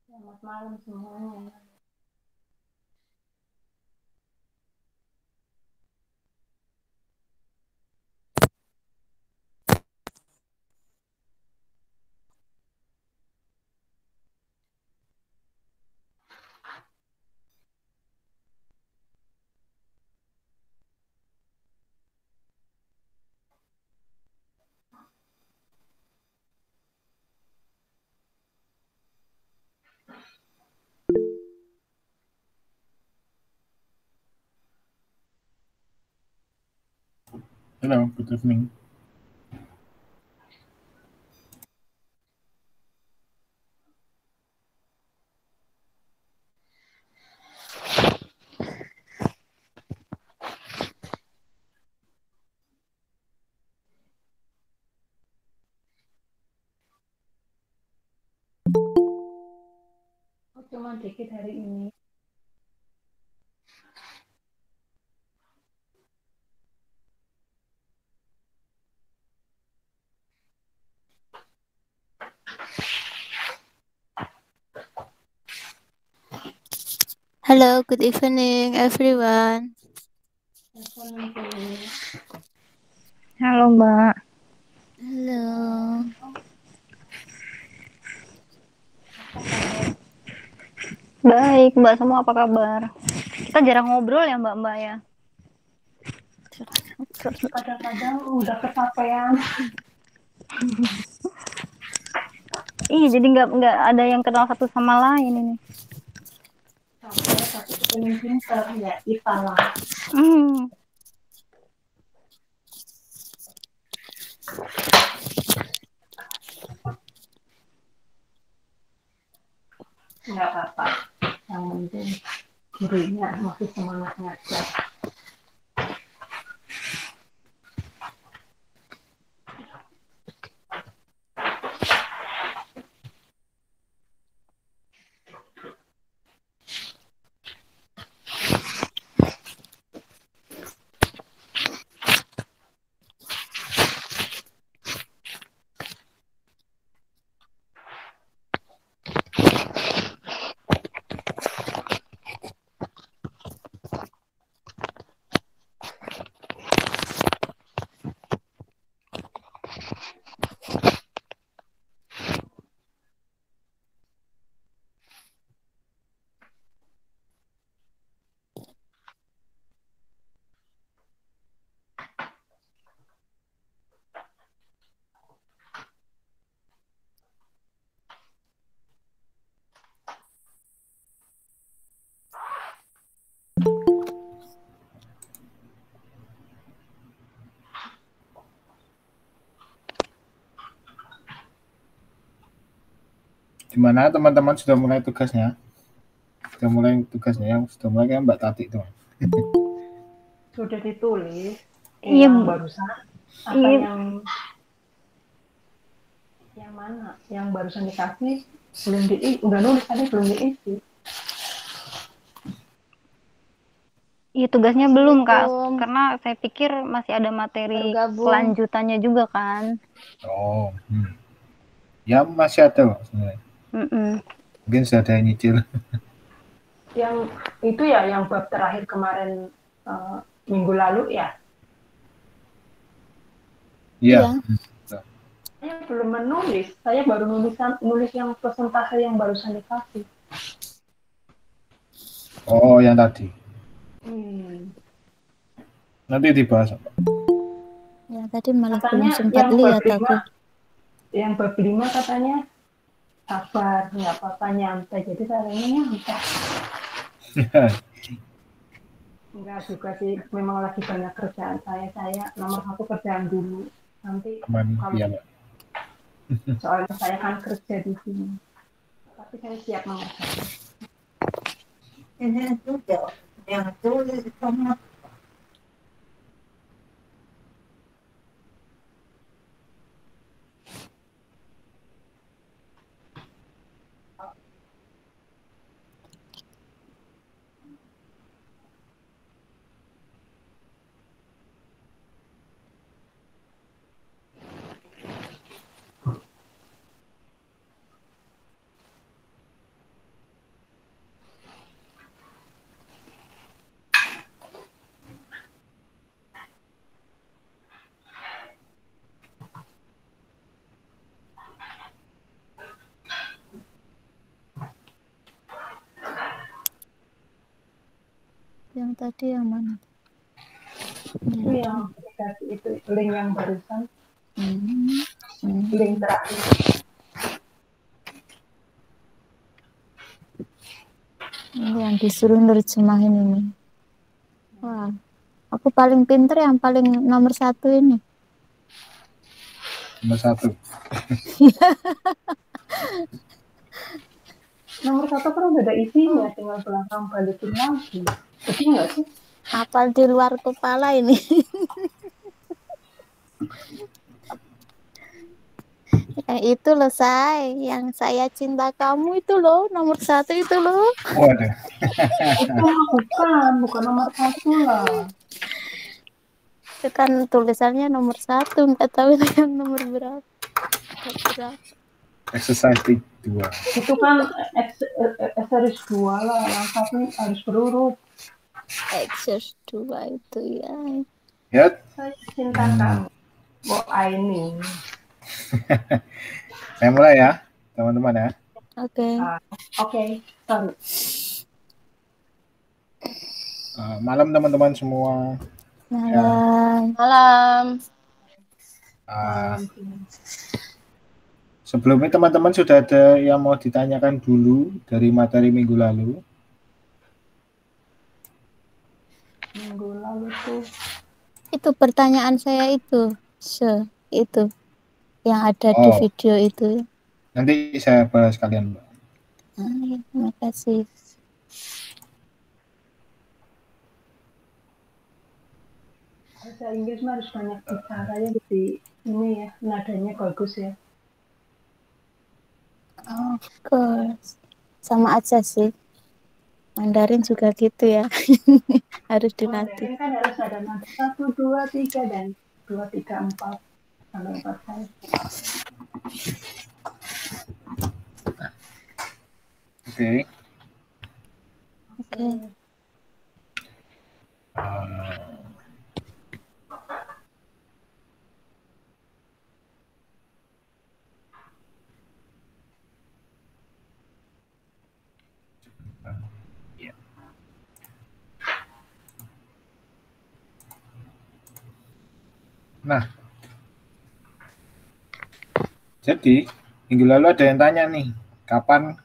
Selamat malam semuanya. Hello, good evening. Oh, cuma dikit hari ini. Hello, good evening everyone. Halo Mbak. Halo. Baik, Mbak semua apa kabar? Kita jarang ngobrol ya Mbak ya. Kadang-kadang udah kecapean. Ih, jadi nggak ada yang kenal satu sama lain ini. Sampai satu pengen pinter ya kita lah. Nggak apa-apa. Yang penting gurunya masih semangat ngajar. Gimana teman-teman sudah mulai tugasnya? Sudah mulai tugasnya yang sudah mulai kan Mbak Tati tuh. Sudah ditulis. Iya, Yang barusan apa iya. yang mana? Yang barusan dikasih belum udah nulis tadi belum diisi. Iya, tugasnya belum Kak, karena saya pikir masih ada materi kelanjutannya juga kan. Oh, ya masih ada kok sebenarnya. Mungkin sudah ada yang nyicil. Yang itu ya yang bab terakhir kemarin minggu lalu ya. Iya. Saya belum menulis, saya baru nulis yang persentase yang barusan dikasih. Oh, yang tadi. Nanti dibahas. Ya, tadi malah Katanya belum sempat lihat aku. Yang bab 5 katanya sabar, nggak apa-apa nyantai. Jadi saya nyantai. Enggak juga sih, memang lagi banyak kerjaan saya nomor 1 kerjaan dulu. Nanti kalau Iya, Mbak. soalnya saya kan kerja di sini. Tapi saya siap nomor 1. Ini juga yang tulis sama Yang tadi yang mana? Itu yang aplikasi itu link yang barusan, Hmm. link terakhir. Ini yang disuruh nerjemahin ini. Wah, aku paling pinter yang paling nomor 1 ini. Nomor 1. Nomor 1 kan udah ada isinya, tinggal belakang balikin lagi. Betul nggak sih? Hafal di luar kepala ini. Yang itu loh, yang saya cinta kamu itu loh, nomor 1 itu loh. Waduh. Itu bukan nomor 1 lah. Itu kan tulisannya nomor 1, nggak tahu itu yang nomor berapa. Exercise 2. Itu kan exercise 2 lah, yang 1 harus berurut. Exercise 2 itu ya. Ya. Saya cinta kamu. Ini. Saya mulai ya, teman-teman ya. Oke. Oke, sorry. Malam teman-teman semua. Malam. Malam. Sebelumnya teman-teman sudah ada yang mau ditanyakan dulu dari materi minggu lalu? Minggu lalu tuh. Itu pertanyaan saya itu. Itu. Yang ada di video itu. Nanti saya bahas kalian, Mbak. Ya, terima kasih. Bahasa Inggris mah harus banyak bicaranya di ini ya, nadanya bagus ya. Of course. Sama aja sih. Mandarin juga gitu ya. Harus dilatih. Mandarin kan harus ada nada 1, 2, 3 dan 2, 3, 4 sampai 4 kali. Oke. Nah, jadi minggu lalu ada yang tanya nih, kapan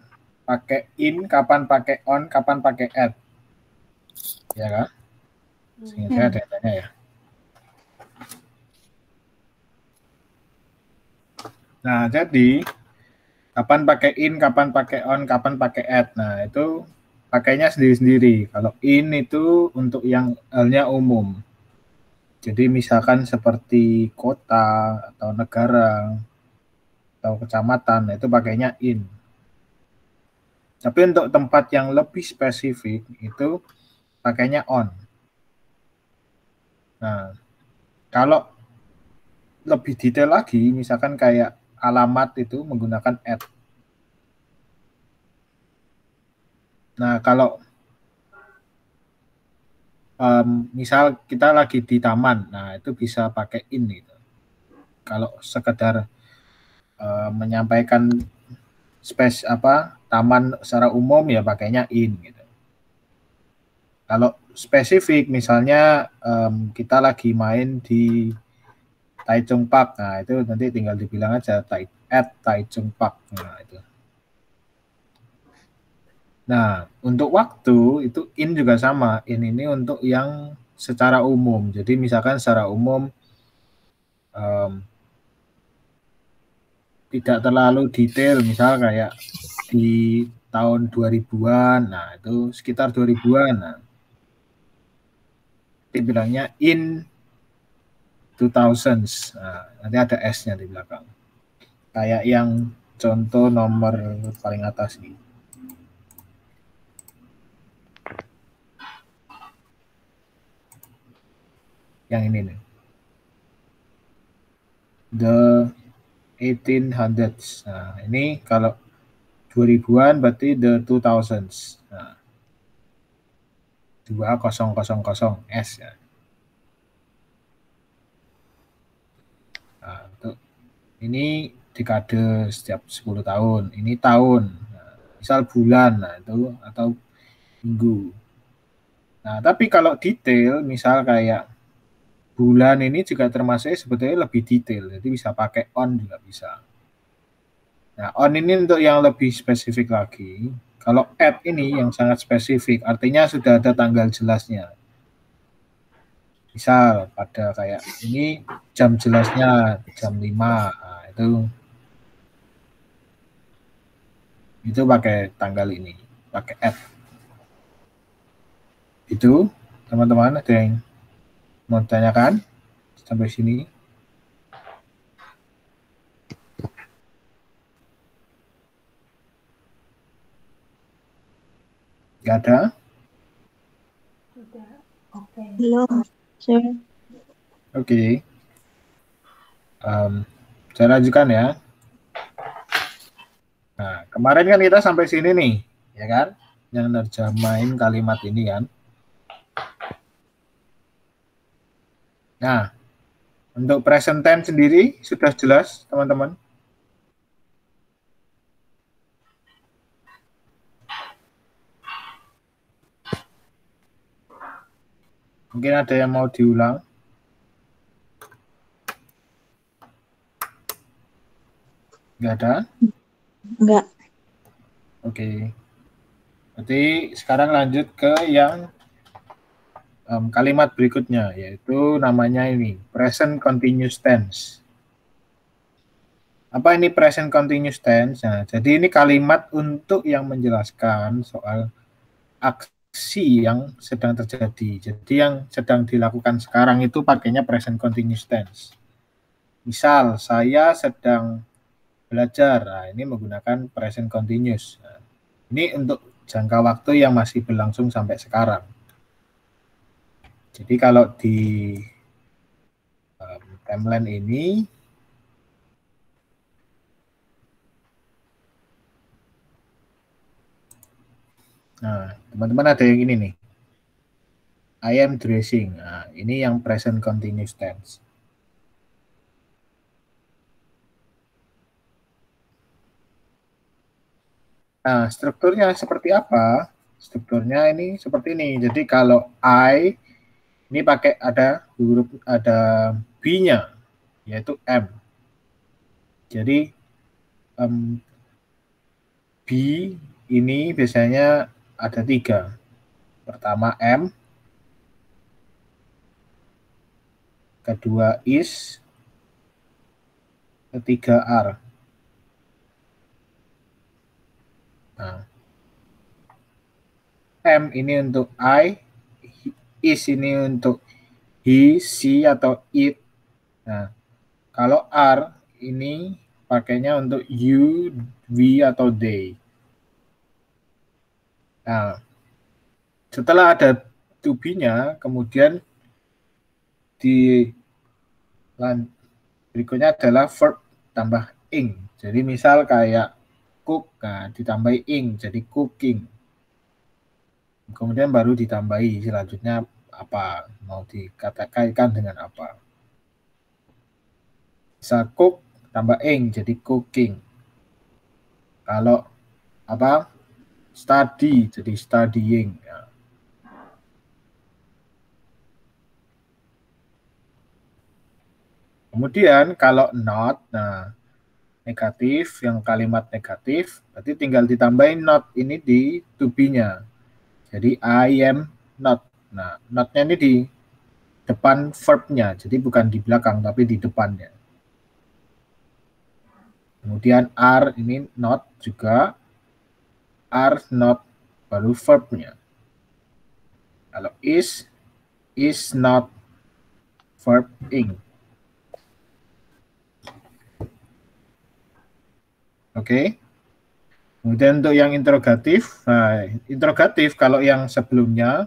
pakai in, kapan pakai on, kapan pakai add, ya kan? Sehingga ada yang tanya ya. Nah, jadi kapan pakai in, kapan pakai on, kapan pakai add. Nah, itu pakainya sendiri-sendiri. Kalau in itu untuk yang halnya umum. Jadi misalkan seperti kota atau negara atau kecamatan, itu pakainya in. Tapi untuk tempat yang lebih spesifik itu pakainya on. Nah, kalau lebih detail lagi, misalkan kayak alamat itu menggunakan add. Nah, kalau misal kita lagi di taman, nah itu bisa pakai in gitu. Kalau sekedar menyampaikan taman secara umum ya pakainya in gitu. Kalau spesifik misalnya kita lagi main di Taichung Park, nah itu nanti tinggal dibilang aja at Taichung Park, nah itu. Nah, untuk waktu itu in juga sama. In ini untuk yang secara umum. Jadi misalkan secara umum tidak terlalu detail, misal kayak di tahun 2000-an, nah itu sekitar 2000-an. Nah, dibilangnya in 2000s. Nah, nanti ada S-nya di belakang. Kayak yang contoh nomor paling atas ini. Yang ini nih. The 1800s. Nah, ini kalau 2000-an berarti the 2000s. Nah, 2000 S ya. Nah, untuk ini dekade setiap 10 tahun. Ini tahun. Nah, misal bulan, nah itu atau minggu. Nah, tapi kalau detail, misal kayak bulan ini juga termasuk sebetulnya lebih detail. Jadi bisa pakai on juga bisa. Nah, on ini untuk yang lebih spesifik lagi. Kalau at ini yang sangat spesifik, artinya sudah ada tanggal jelasnya. Misal pada kayak ini jam jelasnya jam 5. Nah, itu pakai tanggal ini, pakai at. Itu teman-teman ada yang mau tanyakan sampai sini? Gak ada? Sudah. Oke. Belum. Oke. Saya lanjutkan ya. Nah, kemarin kan kita sampai sini nih, ya kan? Yang nerjemahin kalimat ini kan. Nah, untuk present tense sendiri sudah jelas, teman-teman? Mungkin ada yang mau diulang? Nggak ada? Enggak. Oke. Berarti sekarang lanjut ke yang kalimat berikutnya, yaitu namanya ini, present continuous tense. Apa ini present continuous tense? Nah, jadi ini kalimat untuk yang menjelaskan soal aksi yang sedang terjadi. Jadi yang sedang dilakukan sekarang itu pakainya present continuous tense. Misal, saya sedang belajar. Nah, ini menggunakan present continuous. Nah, ini untuk jangka waktu yang masih berlangsung sampai sekarang. Jadi kalau di timeline ini, nah teman-teman ada yang ini nih, I am dressing. Nah, ini yang present continuous tense. Nah, strukturnya seperti apa? Strukturnya ini seperti ini. Jadi kalau I ini pakai ada huruf, ada B-nya, yaitu M. Jadi B ini biasanya ada 3. Pertama M, kedua is, ketiga R. Nah, M ini untuk I, is ini untuk he, she, atau it. Nah, kalau R ini pakainya untuk you, we, atau they. Nah, setelah ada to be-nya, kemudian di berikutnya adalah verb tambah ing. Jadi misal kayak cook, nah ditambahi ing, jadi cooking. Kemudian baru ditambahi selanjutnya apa, mau dikatakan dengan apa. Bisa cook tambah ing, jadi cooking. Kalau apa, study, jadi studying. Ya. Kemudian kalau not, nah negatif, yang kalimat negatif, berarti tinggal ditambahin not ini di to be-nya. Jadi I am not. Nah, not-nya ini di depan verb-nya, jadi bukan di belakang tapi di depannya. Kemudian are ini not juga, are not baru verb-nya. Kalau is not verb ing. Oke. Kemudian untuk yang interrogatif, nah, interrogatif kalau yang sebelumnya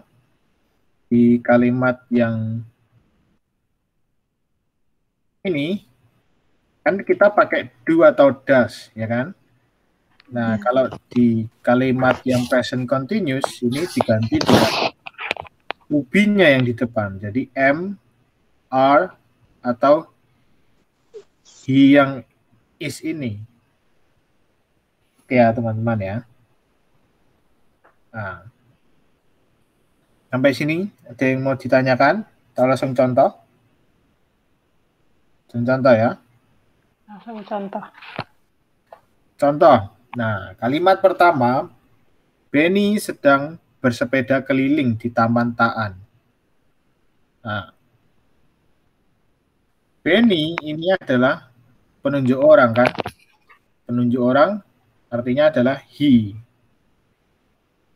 di kalimat yang ini kan kita pakai do atau does, ya kan? Nah, kalau di kalimat yang present continuous ini diganti dengan to be-nya yang di depan. Jadi am, are, atau he yang is ini. Oke ya teman-teman ya. Nah, sampai sini ada yang mau ditanyakan? Atau langsung contoh? Contoh ya. Langsung contoh. Contoh. Nah, kalimat pertama, Benny sedang bersepeda keliling di Taman Taan. Nah, Benny ini adalah penunjuk orang kan? Penunjuk orang artinya adalah he.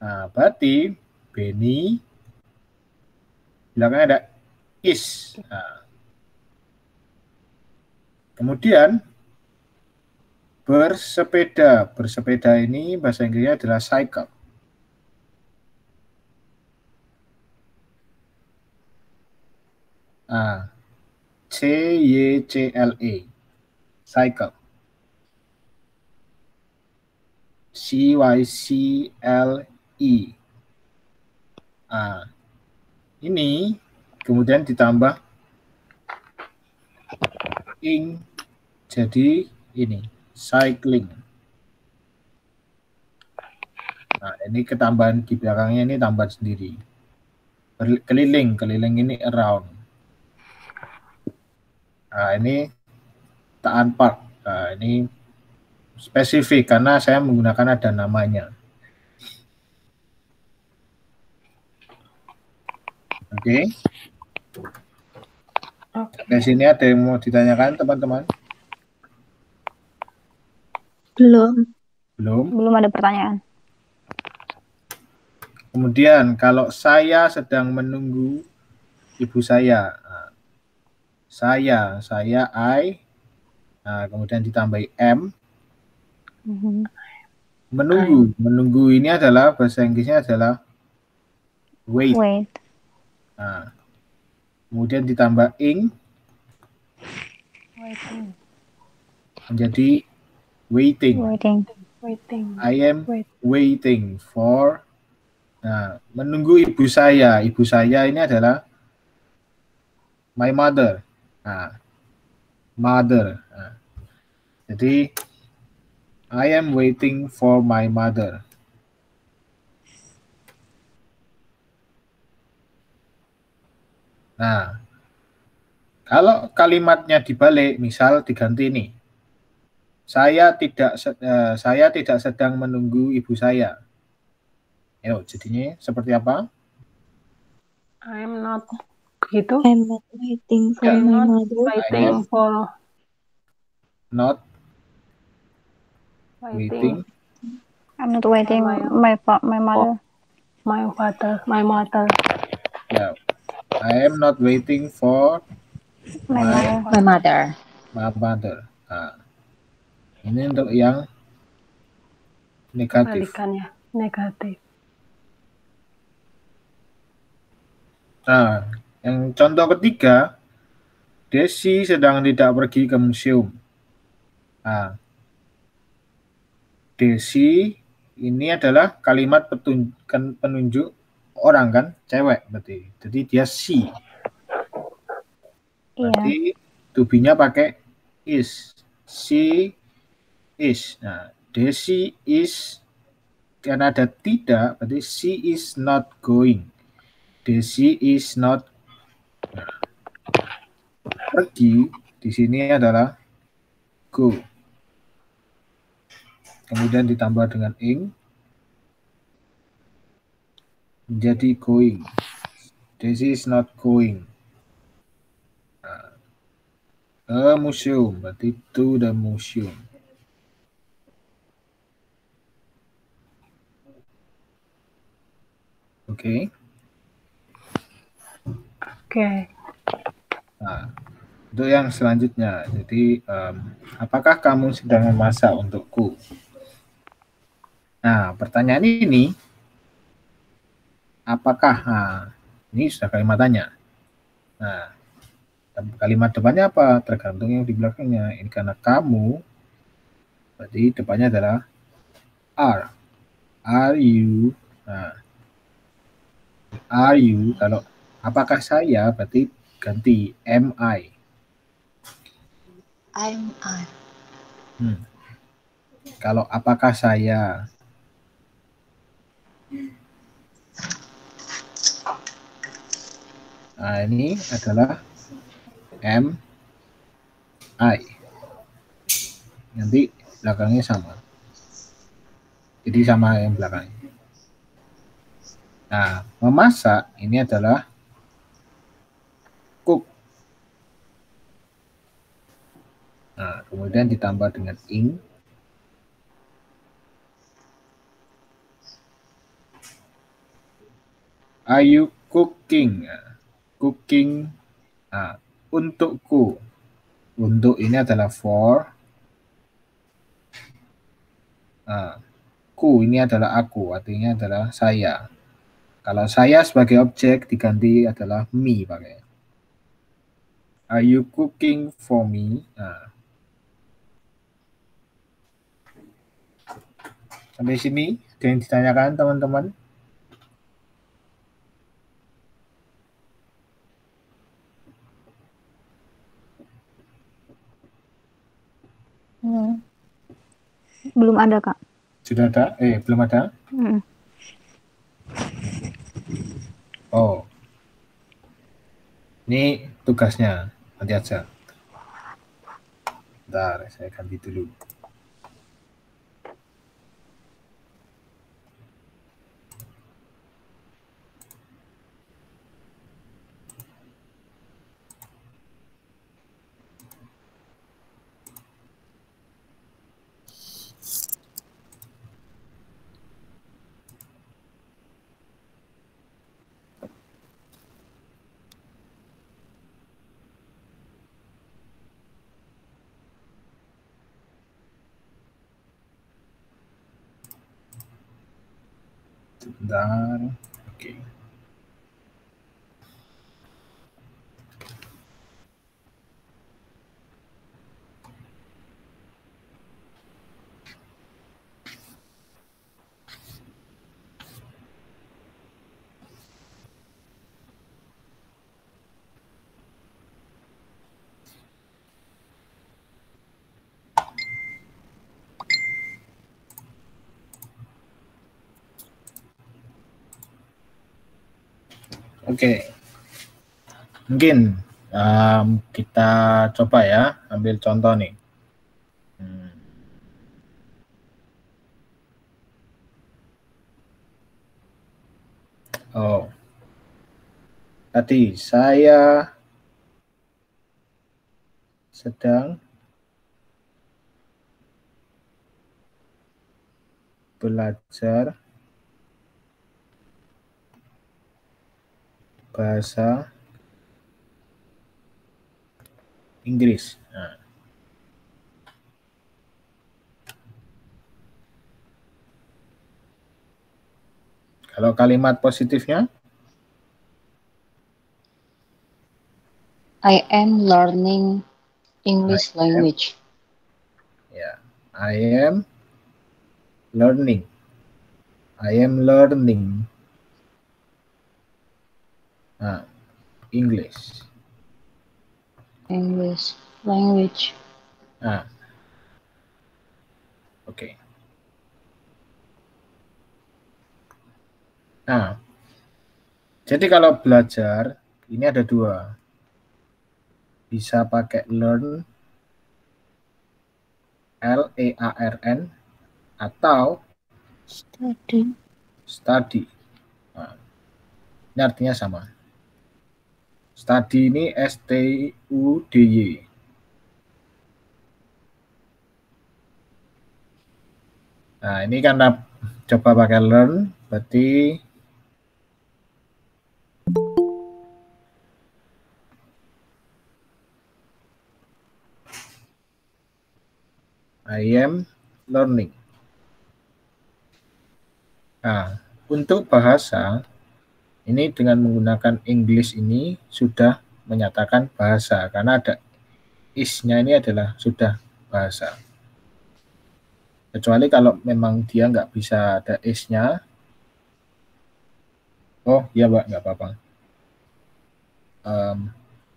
Nah, berarti Benny belakangnya ada is. Nah, kemudian bersepeda. Bersepeda ini bahasa Inggrisnya adalah cycle. Nah, C-Y-C-L-E. Cycle. C-Y-C-L-E. Nah, ini kemudian ditambah ing jadi ini cycling. Nah, ini ketambahan di belakangnya ini tambah sendiri. Keliling ini around. Nah, ini Taan Park. Nah, ini spesifik karena saya menggunakan ada namanya. Oke. Di sini ada yang mau ditanyakan teman-teman? Belum ada pertanyaan. Kemudian kalau saya sedang menunggu ibu saya. Nah, saya I. Nah, kemudian ditambahi M. Menunggu ini adalah bahasa Inggrisnya adalah wait. Nah, kemudian ditambah ing menjadi waiting. I am waiting for. Nah, menunggu ibu saya. Ibu saya ini adalah my mother. Nah, mother. Nah, jadi I am waiting for my mother. Nah, kalau kalimatnya dibalik, misal diganti nih. Saya tidak sedang menunggu ibu saya. Ayo, jadinya seperti apa? I'm not gitu. I'm not waiting for my mother. Waiting for. Not waiting. I'm not waiting my mother. My mother. Yeah. I am not waiting for My mother. my mother. Nah, ini untuk yang negatif. Kebalikannya negatif. Nah, yang contoh ketiga, Desi sedang tidak pergi ke museum. Nah, Desi ini adalah kalimat penunjuk orang kan, cewek berarti. Jadi dia she. Berarti to be-nya pakai is. She is. Nah, Desi is karena ada tidak, berarti she is not going. Desi is not. Nah, pergi di sini adalah go. kemudian ditambah dengan ing, menjadi going. Daisy is not going. A museum, berarti to the museum. Oke. Oke. Nah, untuk yang selanjutnya, jadi apakah kamu sedang memasak untukku? Nah, pertanyaan ini, apakah? Nah, ini sudah kalimat tanya. Nah, kalimat depannya apa? Tergantung yang di belakangnya. Ini karena kamu, berarti depannya adalah are. Are you? Nah, are you? Kalau apakah saya, berarti ganti am I. I'm I. Kalau apakah saya? Nah, ini adalah am I. Nanti belakangnya sama. Jadi sama yang belakang. Nah, memasak ini adalah cook. Nah, kemudian ditambah dengan ing. Are you cooking? Nah, cooking. Nah, untukku. Untuk ini adalah for. Nah, ku ini adalah aku, artinya adalah saya. Kalau saya sebagai objek diganti adalah me pakai. Are you cooking for me? Nah. Sampai sini ada yang ditanyakan teman-teman? Belum ada, Kak. Sudah ada? Belum ada? Oh. Ini tugasnya. Nanti aja. Bentar, saya ganti dulu. Sebentar. Oke. Oke. Mungkin kita coba ya, ambil contoh nih. Oh. Tadi saya sedang belajar bahasa Inggris. Nah. Kalau kalimat positifnya? I am learning English language. Ya, I am learning. I am learning. Nah, English. English language. Nah. Oke. Nah, jadi kalau belajar, ini ada dua. Bisa pakai learn, L-E-A-R-N, atau Study. Nah, ini artinya sama. Study ini STUDY. Nah, ini karena coba pakai learn, berarti I am learning. Nah, untuk bahasa, ini dengan menggunakan English ini sudah menyatakan bahasa, karena ada is-nya ini adalah sudah bahasa. Kecuali kalau memang dia nggak bisa ada is-nya. Oh, iya Mbak, nggak apa-apa.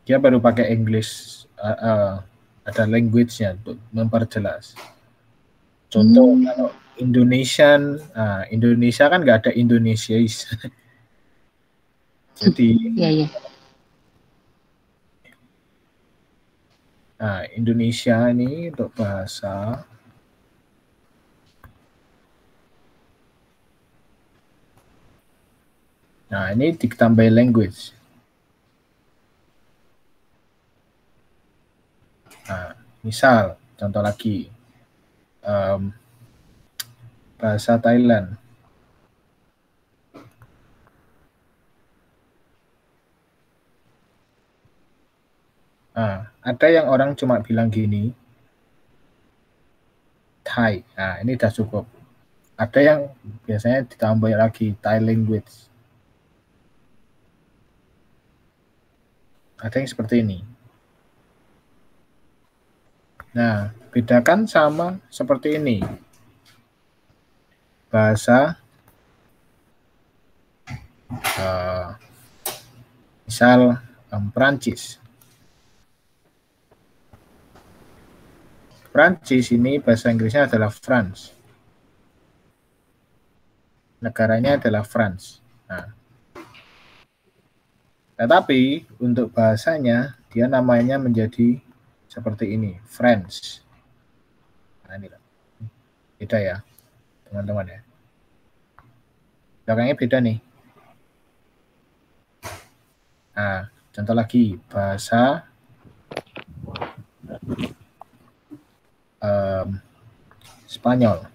Dia baru pakai English, ada language-nya untuk memperjelas. Contoh kalau Indonesian, Indonesia kan nggak ada Indonesiais. Jadi, Iya. nah, Indonesia ini untuk bahasa. Nah, ini ditambah language. Nah, misal, contoh lagi. Bahasa Thailand. Nah, ada yang orang cuma bilang gini, Thai. Nah, ini udah cukup. Ada yang biasanya ditambah lagi Thai language. Ada yang seperti ini. Nah, bedakan sama seperti ini. Bahasa, misal Perancis. Perancis ini bahasa Inggrisnya adalah France. Negaranya adalah France. Nah, tetapi untuk bahasanya dia namanya menjadi seperti ini, French. Nah, ini beda ya, teman-teman ya. Belakangnya beda nih. Nah, contoh lagi bahasa Spanyol.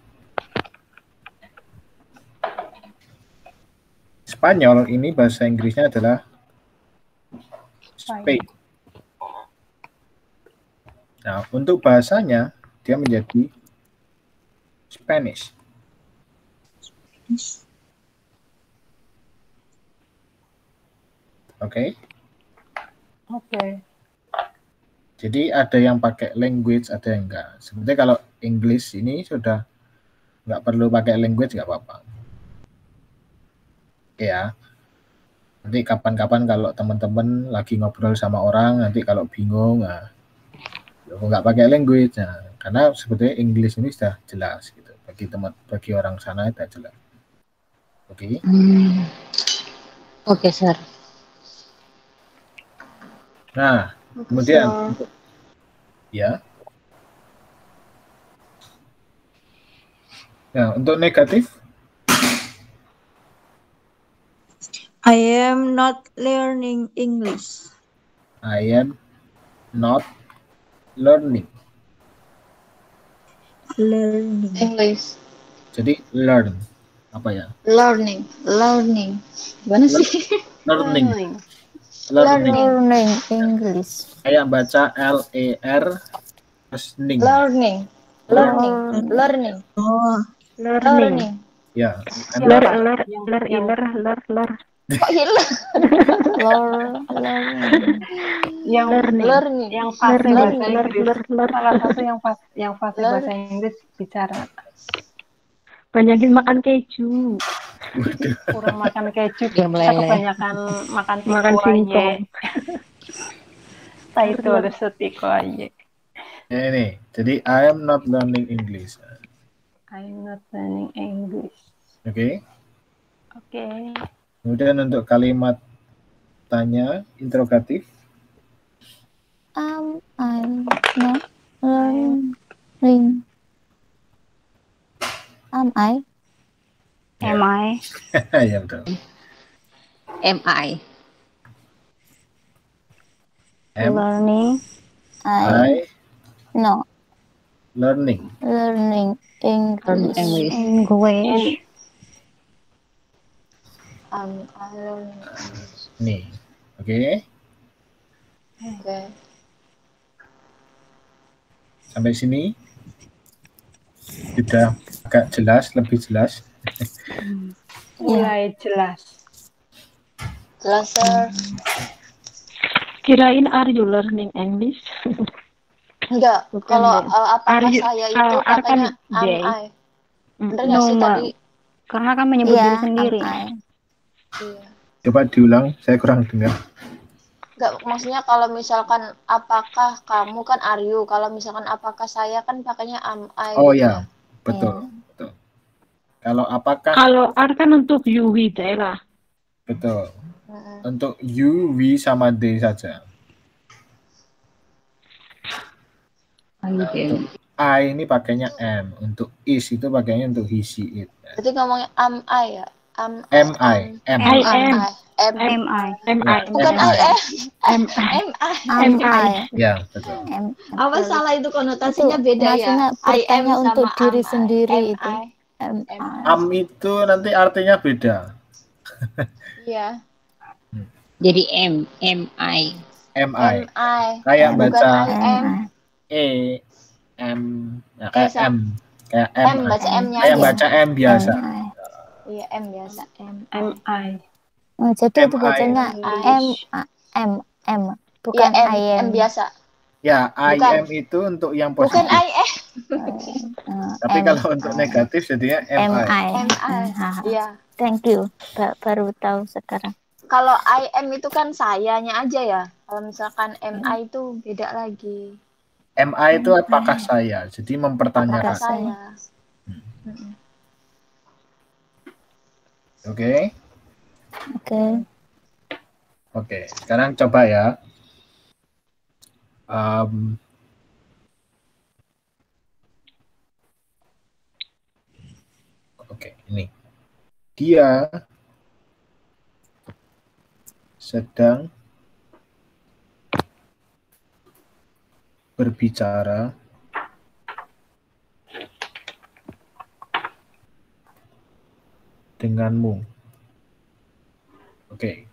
Spanyol ini bahasa Inggrisnya adalah Spain. Nah, untuk bahasanya dia menjadi Spanish. Oke. Jadi ada yang pakai language, ada yang enggak. Seperti kalau English ini sudah nggak perlu pakai language, nggak apa-apa. Ya. Nanti kapan-kapan kalau teman-teman lagi ngobrol sama orang, nanti kalau bingung, nggak pakai language, karena sebetulnya English ini sudah jelas gitu. Bagi orang sana sudah jelas. Oke. Oke, sir. Nah, kemudian ya. Nah, untuk negatif, I am not learning English. I am not learning. English. Jadi learn apa ya? Learning. Gimana sih? Learning English. Kayak baca L-E-R listening. Learning. Oh, Learning. Ya. Ler. Kok hilang? Yang Learning. yang fase bahasa Inggris. Salah satu yang fase bahasa Inggris bicara. Banyakin makan keju. Kurang makan keju, Biar meleleh. kebanyakan makan Makan tiko aja. singkong. Itu harus tiko aja. Ya ini. Jadi I am not learning English. I'm not learning English. Oke. Oke. Kemudian untuk kalimat tanya interrogatif. I'm not learning. Am I? Am I? Ya betul. Am I? Am Learning I No. learning? Learning Learn English. English. English. I learning English. Nih, oke. Oke. Sampai sini sudah agak jelas, lebih jelas. Mulai jelas. Jelas, Sir. Kirain are you learning English? Enggak. Bukan Kalau deh. apakah Are you- saya itu are kan pakainya am they. I? Bener nggak No, sih Ma. tadi? Karena kan menyebut Iya, diri sendiri. am I. Iya. Coba diulang, saya kurang dengar. Enggak, maksudnya kalau misalkan apakah kamu kan are you, kalau misalkan apakah saya kan pakainya am I Oh gitu ya, betul. Betul. Kalau apakah Kalau are kan untuk you, we, they lah. betul. Mm-mm. Untuk you, we sama they saja. Nah, untuk I ini pakainya am, untuk is itu pakainya untuk he, she, it. Berarti ngomongnya am I ya? Am I, am. I am. Am Am I? Am Ya, I? bukan am I I. Am I? Am I. Ya, betul. Apa salah itu konotasinya beda ya? maksudnya I am bertanya sama untuk diri am I. sendiri Am itu. I. Am Am I. Am itu nanti artinya beda. Iya. Jadi am I. Am I. Am I. Kayak Bukan baca I am. M, ya, kayak Biasa. M, kayak M baca M-nya kayak aja. baca M biasa. Am I. Iya, M biasa. M. Am I. Oh, jadi itu MI. bacanya M, bukan Iya, I am. M biasa. Ya, I Bukan. am itu untuk yang Bukan positif. I am. Tapi M, kalau untuk negatif jadinya M MI. I. M I. Iya. Thank you. Baru tahu sekarang. Kalau I am itu kan sayanya aja ya. Kalau misalkan MI itu beda lagi. MI itu apakah saya? Jadi Apakah mempertanyakan. saya? Oke. Oke. Oke, sekarang coba ya. Oke, ini. Dia sedang berbicara denganmu. Oke.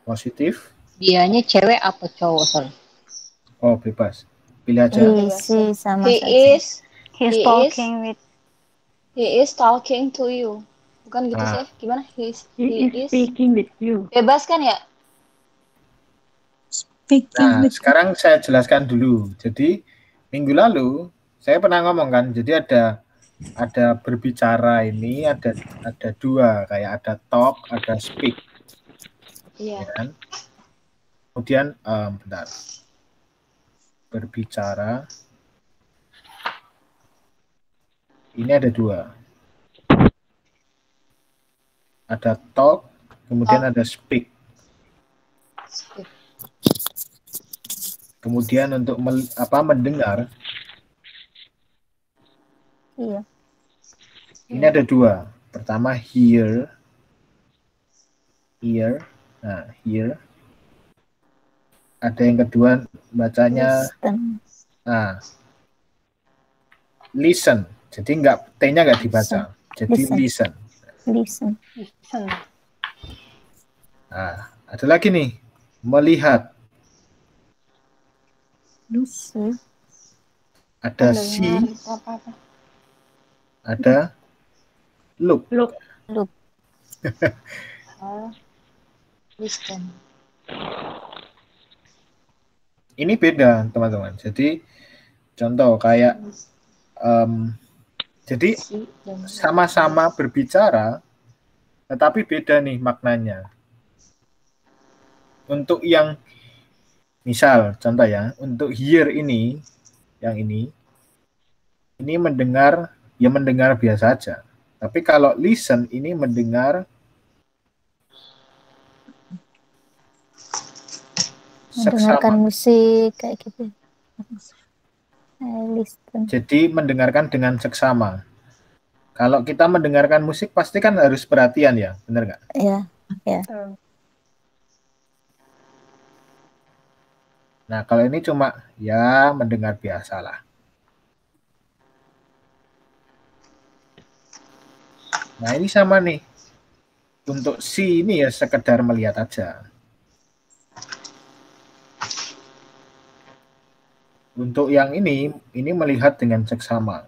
Positif. Dianya cewek apa cowok, Sol? Oh, bebas. Pilih aja. Si sama He saja. is He's He talking with he is talking to you. Bukan gitu Ah. sih? Gimana? He is speaking with you. Bebas kan ya? Speaking Nah, with sekarang saya jelaskan dulu. Jadi minggu lalu saya pernah ngomong kan. Jadi ada berbicara ini ada dua, kayak ada talk, ada speak. Iya. Ya kan? Kemudian bentar. Berbicara. Ini ada dua. Ada talk, kemudian ada speak. Kemudian untuk mendengar, Iya. ini ada dua. Pertama hear. Nah, hear. Ada yang kedua bacanya listen. Jadi T-nya nggak dibaca. Jadi listen. Listen. Nah, ada lagi nih, melihat. Listen. Ada see. Ada look. Look. Listen. Ini beda, teman-teman. Jadi contoh kayak jadi sama-sama berbicara, tetapi beda nih maknanya. Untuk yang misal contoh ya, untuk hear ini, yang ini mendengar, ya mendengar biasa aja. Tapi kalau listen ini mendengar mendengarkan musik kayak gitu. listen. Jadi mendengarkan dengan seksama. Kalau kita mendengarkan musik pasti kan harus perhatian ya, benar nggak? Ya, ya. Nah, kalau ini cuma ya mendengar biasa lah. Nah, ini sama nih. Untuk si ini ya sekedar melihat aja. Untuk yang ini melihat dengan seksama.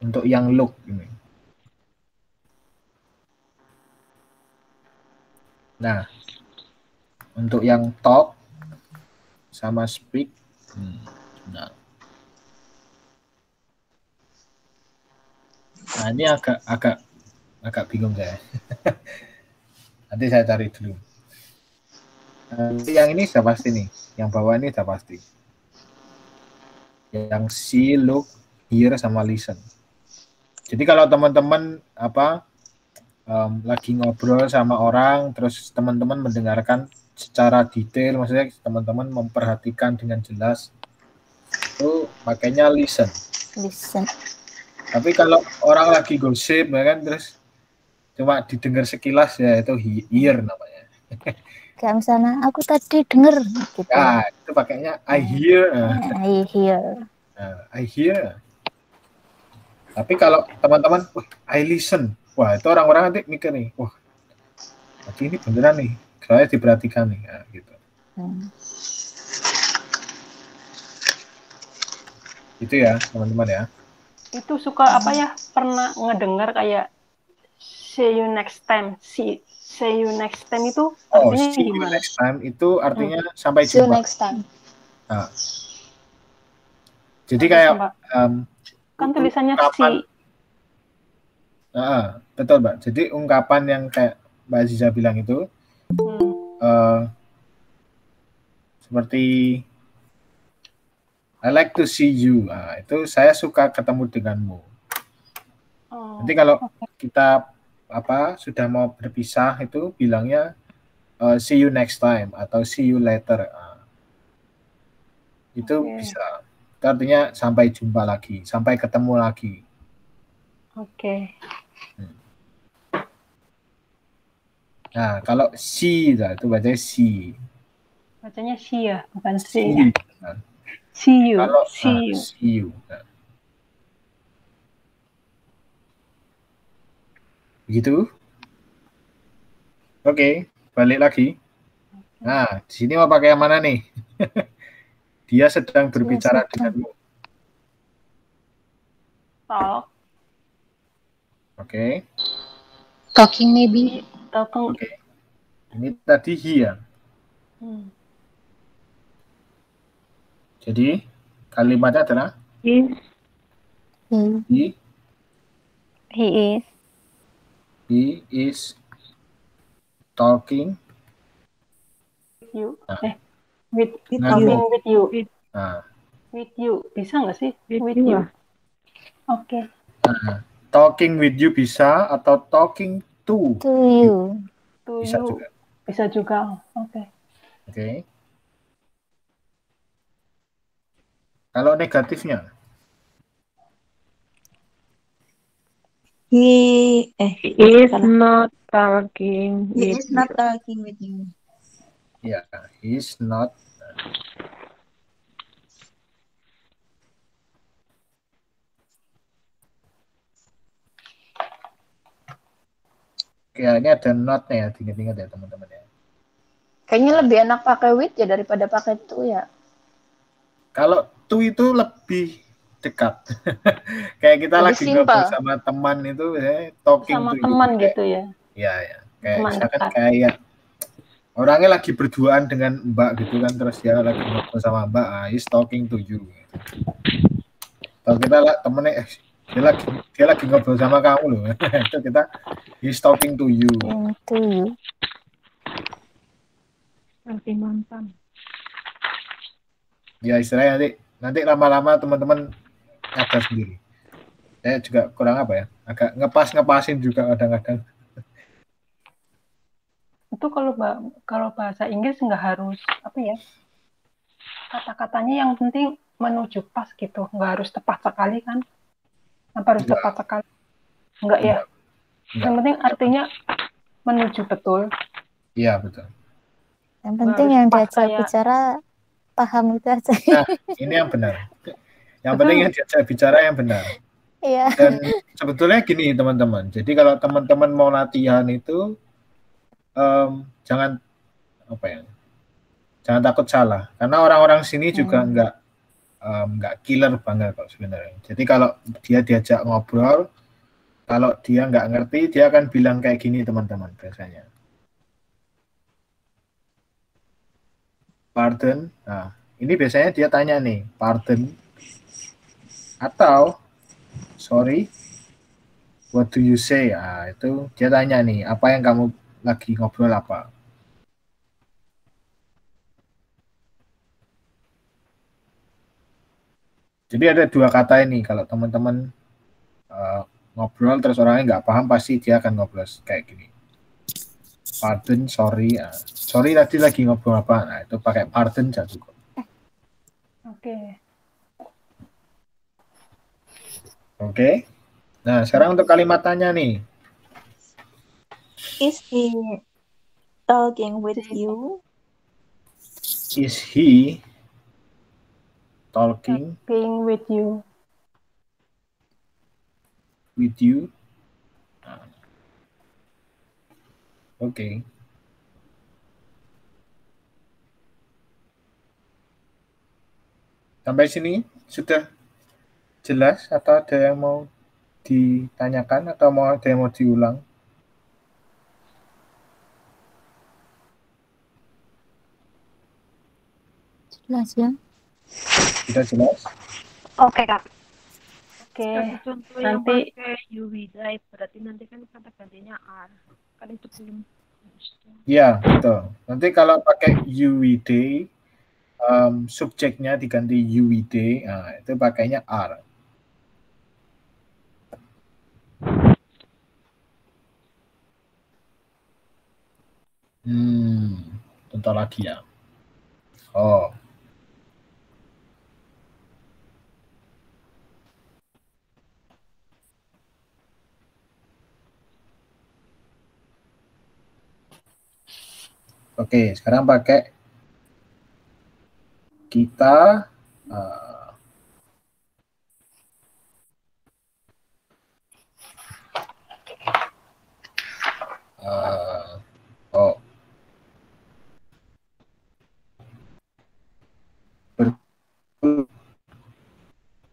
Untuk yang look ini. Nah, untuk yang talk sama speak. Nah, ini agak bingung saya. Nanti saya cari dulu. Nanti yang ini sudah pasti nih, yang bawah ini sudah pasti. Yang see, look, hear sama listen. Jadi kalau teman-teman lagi ngobrol sama orang, terus teman-teman mendengarkan secara detail, maksudnya teman-teman memperhatikan dengan jelas, itu pakainya listen. Listen. Tapi kalau orang lagi gosip, ya kan, terus cuma didengar sekilas ya itu hear namanya. Kayak misalnya aku tadi denger gitu. Nah, itu pakainya I hear. I hear. I hear. Tapi kalau teman-teman, I listen. Wah, itu orang-orang nanti mikir nih, wah, berarti ini beneran nih, saya diperhatikan nih, nah, gitu. Itu ya, teman-teman ya. Itu suka pernah ngedengar kayak see you next time. See you next time itu artinya see gimana? you next time itu artinya sampai See you jumpa. next time. Nah. Jadi kayak kan tulisannya ungkapan, si. Betul, Mbak. Jadi ungkapan yang kayak Mbak Aziza bilang itu seperti I like to see you. Nah, itu saya suka ketemu denganmu. Nanti kalau kita sudah mau berpisah itu bilangnya see you next time atau see you later. Itu bisa. Itu artinya sampai jumpa lagi, sampai ketemu lagi. Oke. Nah, kalau see itu bacanya see. Bacanya see ya, bukan see. Nah. See you. Kalau see you. See you. Nah. Begitu. Oke, balik lagi. Nah, di sini mau pakai yang mana nih? Dia sedang berbicara denganmu. Talk. Oke. Talking maybe. Talking. Oke. Ini tadi he ya. Jadi kalimatnya adalah He is talking with you. With you. With you. Bisa nggak sih? With you. Oke. Talking with you bisa atau talking to you. Bisa juga. Bisa juga. Oke. Kalau negatifnya? He is not talking with you. He is not talking with you. Ya, he is not. Oke, ini ada not-nya ya, ingat-ingat ya teman-teman ya. Kayaknya lebih enak pakai with ya daripada pakai to ya. Kalau to itu lebih dekat. Kayak kita lebih lagi ngobrol sama teman itu talking sama to teman you. gitu ya. Ya. Kayak Teman misalkan dekat. kayak orangnya lagi berduaan dengan Mbak gitu kan, terus dia lagi ngobrol sama Mbak, he's talking to you. Kalau kita temennya dia lagi ngobrol sama kamu loh. Itu kita he's talking to you. To you. Arti mantan. Ya istilahnya nanti lama-lama teman-teman nyadar sendiri. Saya juga kurang agak ngepasin juga kadang-kadang. Itu kalau bahasa Inggris nggak harus apa ya, kata-katanya yang penting menuju pas gitu, nggak harus tepat sekali kan? Apa harus tepat sekali? Enggak ya? Yang penting artinya menuju betul. Iya, betul. Yang penting yang diajak bicara paham itu aja. Nah, ini yang benar. Yang penting yang diajak bicara yang benar. Iya. Dan sebetulnya gini teman-teman. Jadi kalau teman-teman mau latihan itu jangan jangan takut salah. Karena orang-orang sini juga nggak killer banget kok sebenarnya. Jadi kalau dia diajak ngobrol, kalau dia nggak ngerti, dia akan bilang kayak gini teman-teman biasanya. Pardon. Nah, ini biasanya dia tanya nih, pardon atau sorry, what do you say? Ah, itu dia tanya nih, apa yang kamu lagi ngobrol apa? Jadi ada dua kata ini, kalau teman-teman ngobrol terus orangnya nggak paham, pasti dia akan ngobrol kayak gini. Pardon, sorry. Sorry tadi lagi ngobrol apa? Nah, itu pakai pardon aja cukup. Oke. Nah, sekarang untuk kalimat tanya nih. Is he talking with you? Is he talking with you? With you? Oke. Sampai sini sudah jelas atau ada yang mau ditanyakan atau ada yang mau diulang? Jelas ya? Sudah jelas? Oke, Kak. Oke. Contoh yang pakai you will die, berarti nanti kan kata gantinya are. Kan itu belum. Iya, betul. Nanti kalau pakai you will die, subjeknya diganti you will die, nah, itu pakainya are. Contoh lagi ya. Oh. Oke, sekarang pakai kita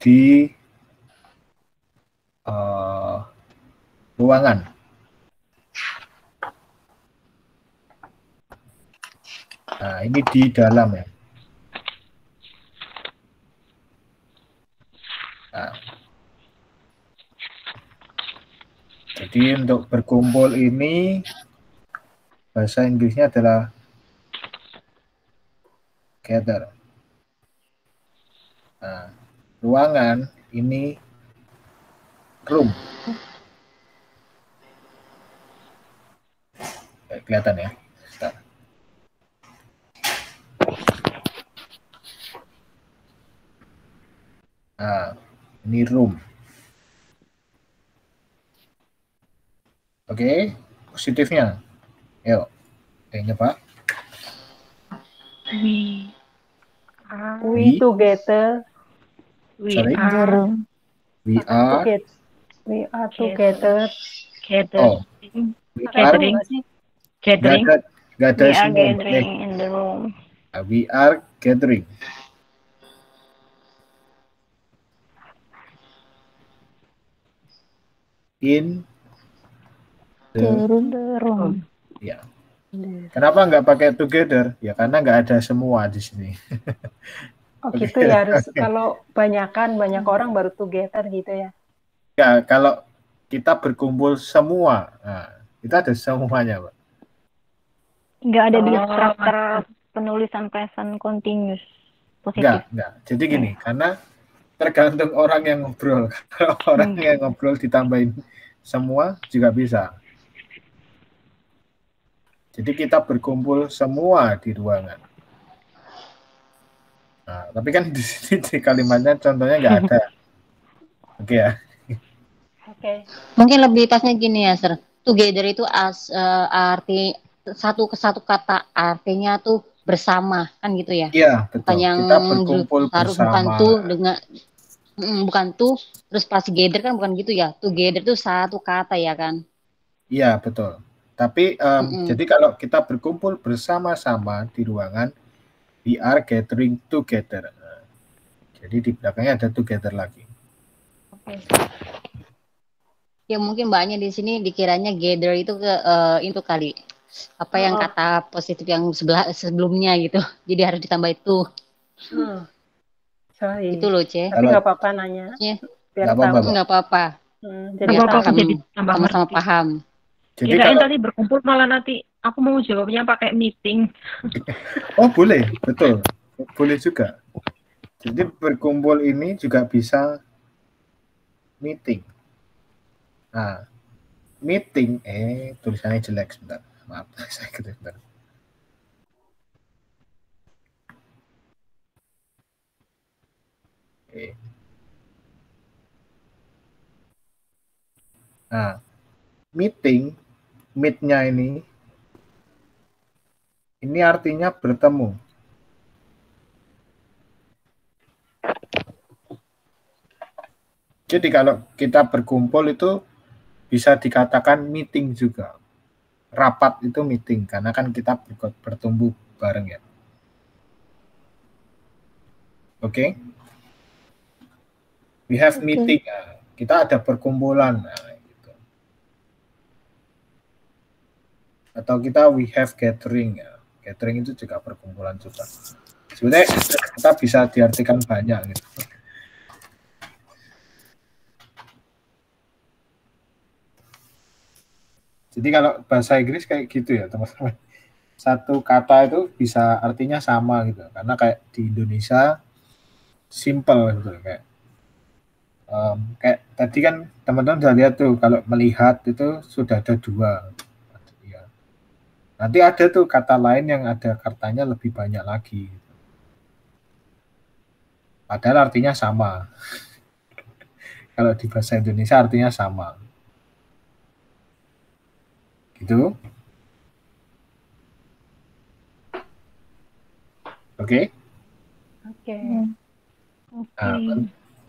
di ruangan. Nah, ini di dalam ya. Nah. Jadi untuk berkumpul ini bahasa Inggrisnya adalah gather. Nah, ruangan ini room. Kelihatan ya? Bentar. Nah, ini room. Oke, positifnya. Yuk, nyoba. We together. Sorry? We are together. Oh, we are gathering in the room. We are gathering. In the room. Ya. Kenapa nggak pakai together? Ya karena nggak ada semua di sini. Oh gitu ya, harus kalau banyak orang baru together gitu ya. Ya, kalau kita berkumpul semua, nah, kita ada semuanya, Pak. Nggak ada di struktur penulisan present continuous positif. Nggak. Jadi gini, karena tergantung orang yang ngobrol. Kalau orang yang ngobrol ditambahin semua juga bisa. Jadi kita berkumpul semua di ruangan. Nah, tapi kan di sini di kalimatnya contohnya nggak ada. Oke ya. Oke. Mungkin lebih pasnya gini ya, Sir. Together itu arti satu kata artinya tuh bersama kan gitu ya. Iya, betul. Bukan yang Kita berkumpul harus bersama. bukan tuh dengan bukan tuh terus pas together kan bukan gitu ya. Together tuh satu kata ya kan. Iya, betul. Tapi jadi kalau kita berkumpul bersama-sama di ruangan, we are gathering together. Nah, jadi di belakangnya ada together lagi. Oke. Ya mungkin mbaknya di sini dikiranya gather itu itu kali apa yang kata positif yang sebelumnya gitu. Jadi harus ditambah itu. Sorry. Itu loh, Ce. Tapi nggak apa-apa nanya. Biar tahu. Nggak apa-apa. Jadi paham. Jadi Sama-sama paham. Jadi kirain kalau tadi berkumpul malah nanti aku mau jawabnya pakai meeting. oh boleh, betul, boleh juga. Jadi berkumpul ini juga bisa meeting. Nah, meeting tulisannya jelek sebentar. Maaf, saya ketik sebentar. Oke. Nah, meeting, meet-nya ini artinya bertemu. Jadi kalau kita berkumpul itu bisa dikatakan meeting juga. Rapat itu meeting, karena kan kita bertumbuh bareng ya. Oke? We have meeting. Nah, kita ada perkumpulan. Nah, gitu. Atau kita we have gathering. Ya. Gathering itu juga perkumpulan juga. Sebenarnya kita bisa diartikan banyak gitu. Jadi kalau bahasa Inggris kayak gitu ya teman-teman. Satu kata itu bisa artinya sama gitu. Karena kayak di Indonesia simple gitu kayak. Kayak tadi kan teman-teman udah lihat tuh kalau melihat itu sudah ada dua. Ya. Nanti ada tuh kata lain yang ada katanya lebih banyak lagi. Gitu. Padahal artinya sama. Kalau di bahasa Indonesia artinya sama. Gitu. Oke? Oke. Nah,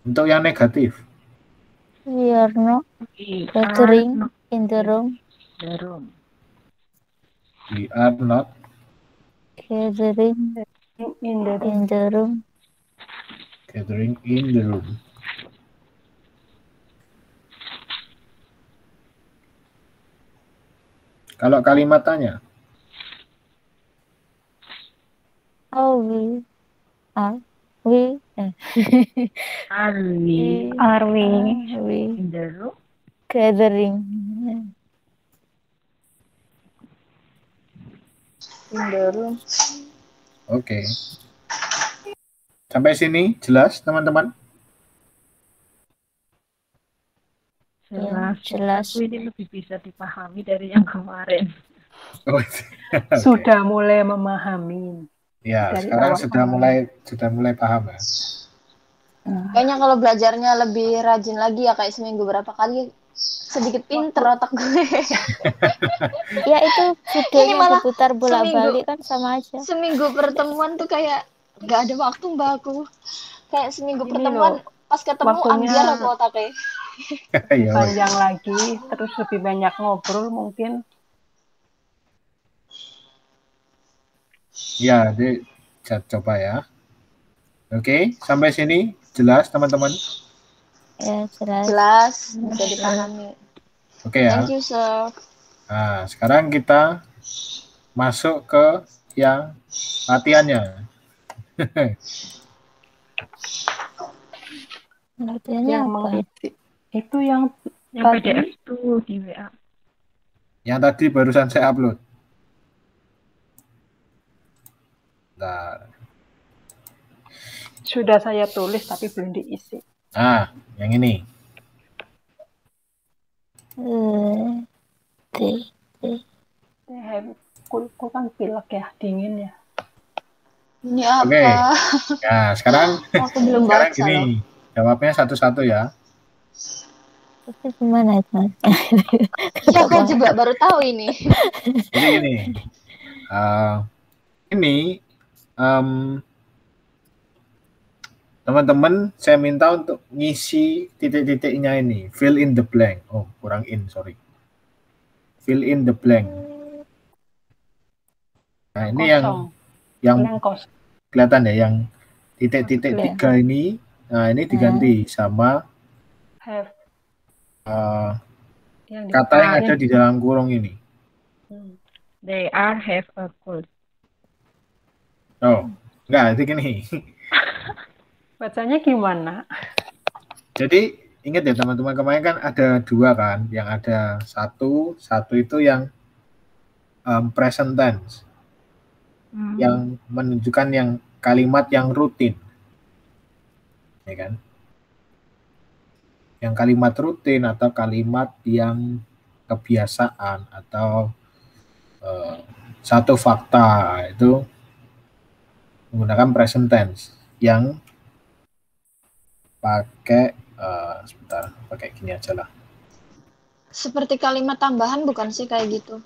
untuk yang negatif. We are not gathering in the room. We are not gathering in the room. Gathering in the room. Kalau kalimat tanya. Oh, we are we in the room gathering in the room. Oke. Sampai sini jelas teman-teman? Jelas. Aku ini lebih bisa dipahami dari yang kemarin. Sudah mulai memahami. Ya, sekarang sudah mulai paham ya. Kayaknya kalau belajarnya lebih rajin lagi ya, kayak seminggu berapa kali sedikit pinter otak gue. Ya itu videonya diputar bolak-balik kan sama aja. Seminggu pertemuan tuh kayak gak ada waktu mbak aku. Kayak seminggu pertemuan pas ketemu ambiar aku otaknya. Panjang lagi, terus lebih banyak ngobrol mungkin. Ya, coba ya. Oke, sampai sini jelas teman-teman? Ya, jelas. Jelas, bisa dipahami. Oke ya. Thank you, sir. Nah, sekarang kita masuk ke yang latihannya. Latihannya apa? Itu yang PDF tuh di WA. Yang tadi barusan saya upload. Nah. Sudah saya tulis tapi belum diisi. Nah, yang ini. cool kan pilek ya, dingin ya. Ini Oke. apa? Nah, sekarang Aku belum sekarang baca loh. gini, jawabnya satu-satu ya. Itu gimana itu? Iya, aku juga baru tahu ini. Jadi gini, ini teman-teman saya minta untuk ngisi titik-titiknya ini, fill in the blank. Oh, kurang in, sorry. Fill in the blank. Nah, ini Kosong. yang Blank kosong. kelihatan ya, yang titik-titik Clear. 3 ini. Nah, ini diganti sama Have. Yang di kata yang ada bawahnya. di dalam kurung ini. They are have a cold. Oh, enggak, itu gini. Bacanya gimana? Jadi ingat ya teman-teman, kemarin kan ada 2 kan, yang ada satu itu yang present tense, yang menunjukkan yang kalimat yang rutin, ya kan? Yang kalimat rutin atau kalimat yang kebiasaan atau satu fakta itu menggunakan present tense yang pakai sebentar, pakai gini aja lah. Seperti kalimat tambahan bukan sih kayak gitu?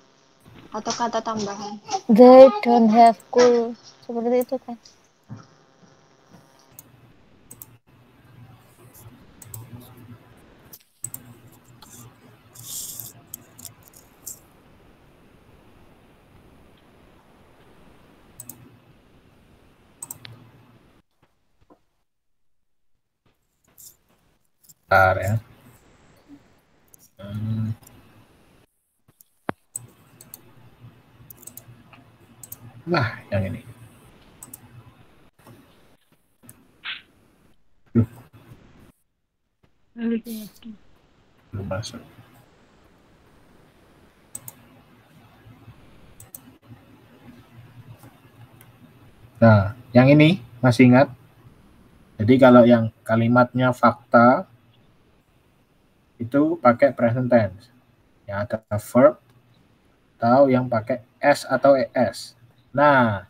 Atau kata tambahan? They don't have cool. Seperti itu kan. Bentar ya. Nah, yang ini. Belum masuk. Nah, yang ini masih ingat? Jadi kalau yang kalimatnya fakta itu pakai present tense. Yang ada verb atau yang pakai s atau es. Nah,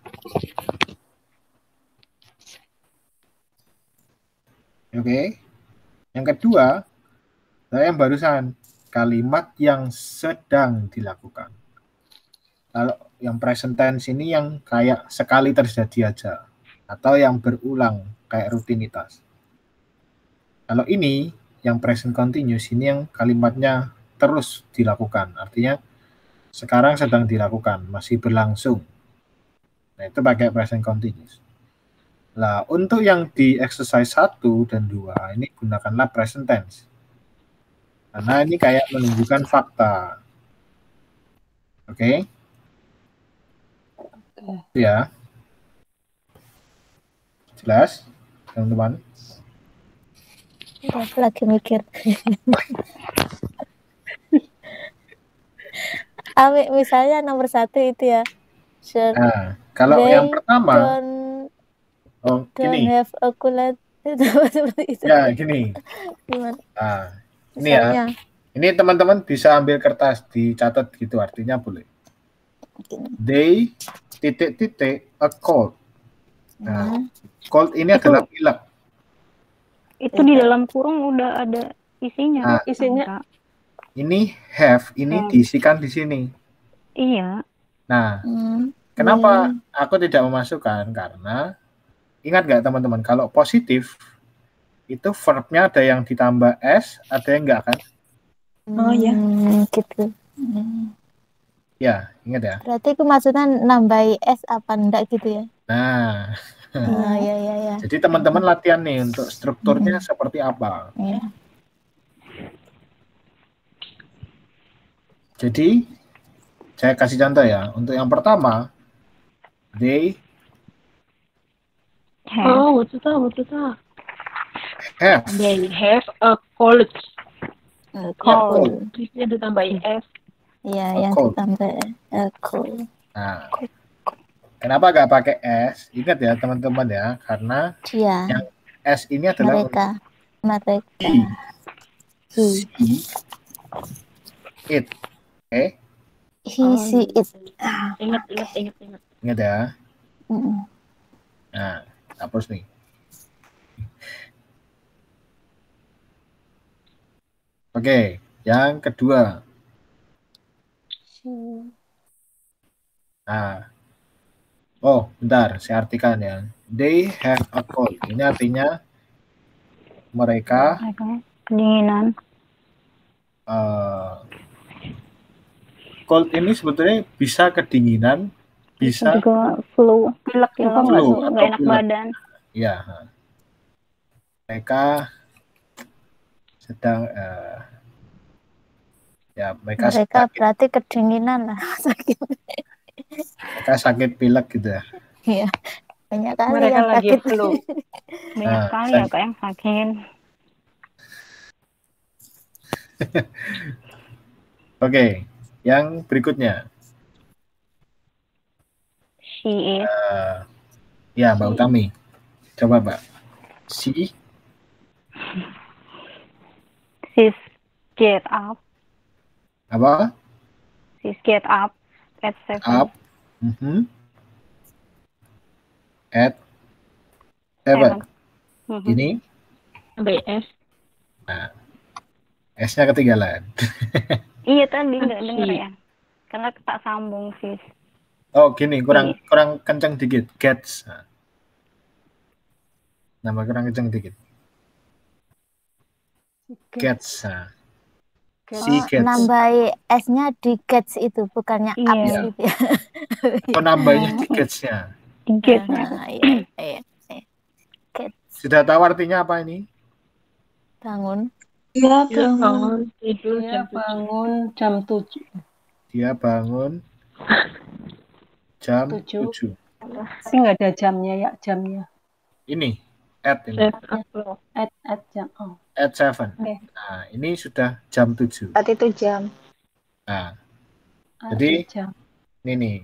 oke. Yang kedua, yang barusan kalimat yang sedang dilakukan. Kalau yang present tense ini yang kayak sekali terjadi aja atau yang berulang kayak rutinitas. Kalau ini yang present continuous ini yang kalimatnya terus dilakukan, artinya sekarang sedang dilakukan, masih berlangsung. Nah, itu pakai present continuous. Nah, untuk yang di exercise 1 dan 2 ini gunakanlah present tense. Karena ini kayak menunjukkan fakta. Oke? Ya. Jelas, teman-teman? Aku lagi mikir. Misalnya nomor 1 itu ya. Nah, kalau yang pertama, don't have a cool seperti itu. Ya, gini. Gimana? Nah, ini Misalnya. ya. Ini teman-teman bisa ambil kertas, dicatat gitu, artinya boleh. They titik-titik a cold. Nah, cold ini adalah pilek. Itu di dalam kurung udah ada isinya. Nah, isinya. Ini have, ini diisikan di sini. Iya. Nah, kenapa aku tidak memasukkan? Karena ingat nggak teman-teman, kalau positif itu verbnya ada yang ditambah s, ada yang enggak kan? Oh ya, gitu. Ya, ingat ya. Berarti itu maksudnya nambahi s apa enggak gitu ya? Nah, ya. Jadi teman-teman latihan nih untuk strukturnya seperti apa. Ya. Jadi saya kasih contoh ya. Untuk yang pertama, they我知道。have. They have a cold. Cold. Terusnya ditambahin s. Iya, yang ditambah cold. Nah, kenapa nggak pakai s? Ingat ya teman-teman ya, karena yang s ini adalah mereka. He, it. He, she, it. Ingat. Ingat ya. Mm-mm. Nah, hapus nih. Oke, yang kedua. Nah, oh, bentar, saya artikan ya. They have a cold. Ini artinya mereka kedinginan. Cold ini sebetulnya bisa kedinginan, bisa juga flu, Pilek juga nggak flu sih? nggak atau enak pilek. badan. Ya, mereka sedang mereka sakit, berarti kedinginan lah. Sakit. mereka sakit pilek gitu ya. Iya. Banyak kali Mereka yang lagi sakit. flu. Banyak Nah, sekali ya Kak yang sakit. Oke, yang berikutnya. She is. Ya, Mbak Utami. Coba, Mbak. She's get up. Apa? She's get up at 7. Up. At 7. Ini BS. nah, S-nya ketinggalan. Iya tadi nggak denger ya. Karena tak sambung sis. Oh, gini, kurang kencang dikit. Gets. Nama kurang kencang dikit. Gets. Nambahi S-nya di gets itu, bukannya up gitu ya. Oh, nambahnya di gets-nya. Di gets-nya. Iya. Sudah tahu artinya apa ini? Bangun. Dia bangun tidur Dia bangun jam 7. Dia bangun jam 7. Sih nggak ada jamnya ya, jamnya. Ini at ini. At jam. Oh. At 7. Okay. Nah, ini sudah jam 7. At itu jam. Nah, jadi jam. Ini nih.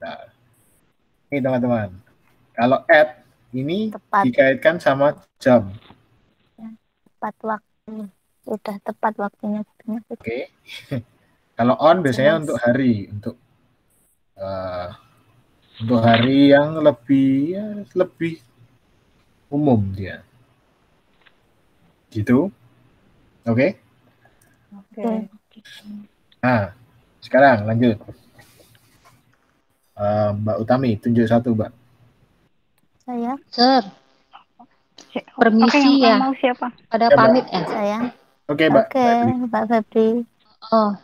Nah, ini teman-teman. Kalau at ini tepat. Dikaitkan sama jam. Tepat waktu. Sudah tepat waktunya. Oke. Kalau on biasanya untuk hari, untuk hari yang lebih umum dia. Gitu. Oke? Oke. Nah, sekarang lanjut. Mbak Utami, tunjuk satu, Mbak. Saya. Sir. Permisi ya. Mau siapa? Pada pamit ya. Saya. Oke, Mbak. Oke, Mbak Febri. Oh,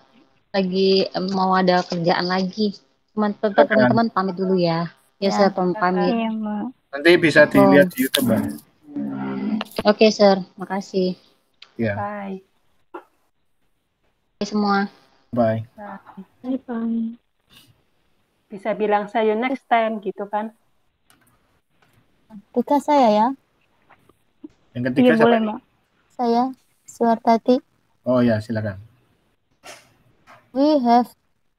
lagi mau ada kerjaan lagi. Teman-teman pamit dulu ya. Ya, saya pamit. Iya, Mbak. Nanti bisa dilihat di YouTube, Mbak. Oke, Sir. Makasih. Ya. Bye. Bye semua. Bye. Bye. Bisa bilang see you next time gitu kan? Tiga saya ya. Yang ketiga siapa? Boleh, Mbak. Saya, Suwartati. Oh ya, silakan. We have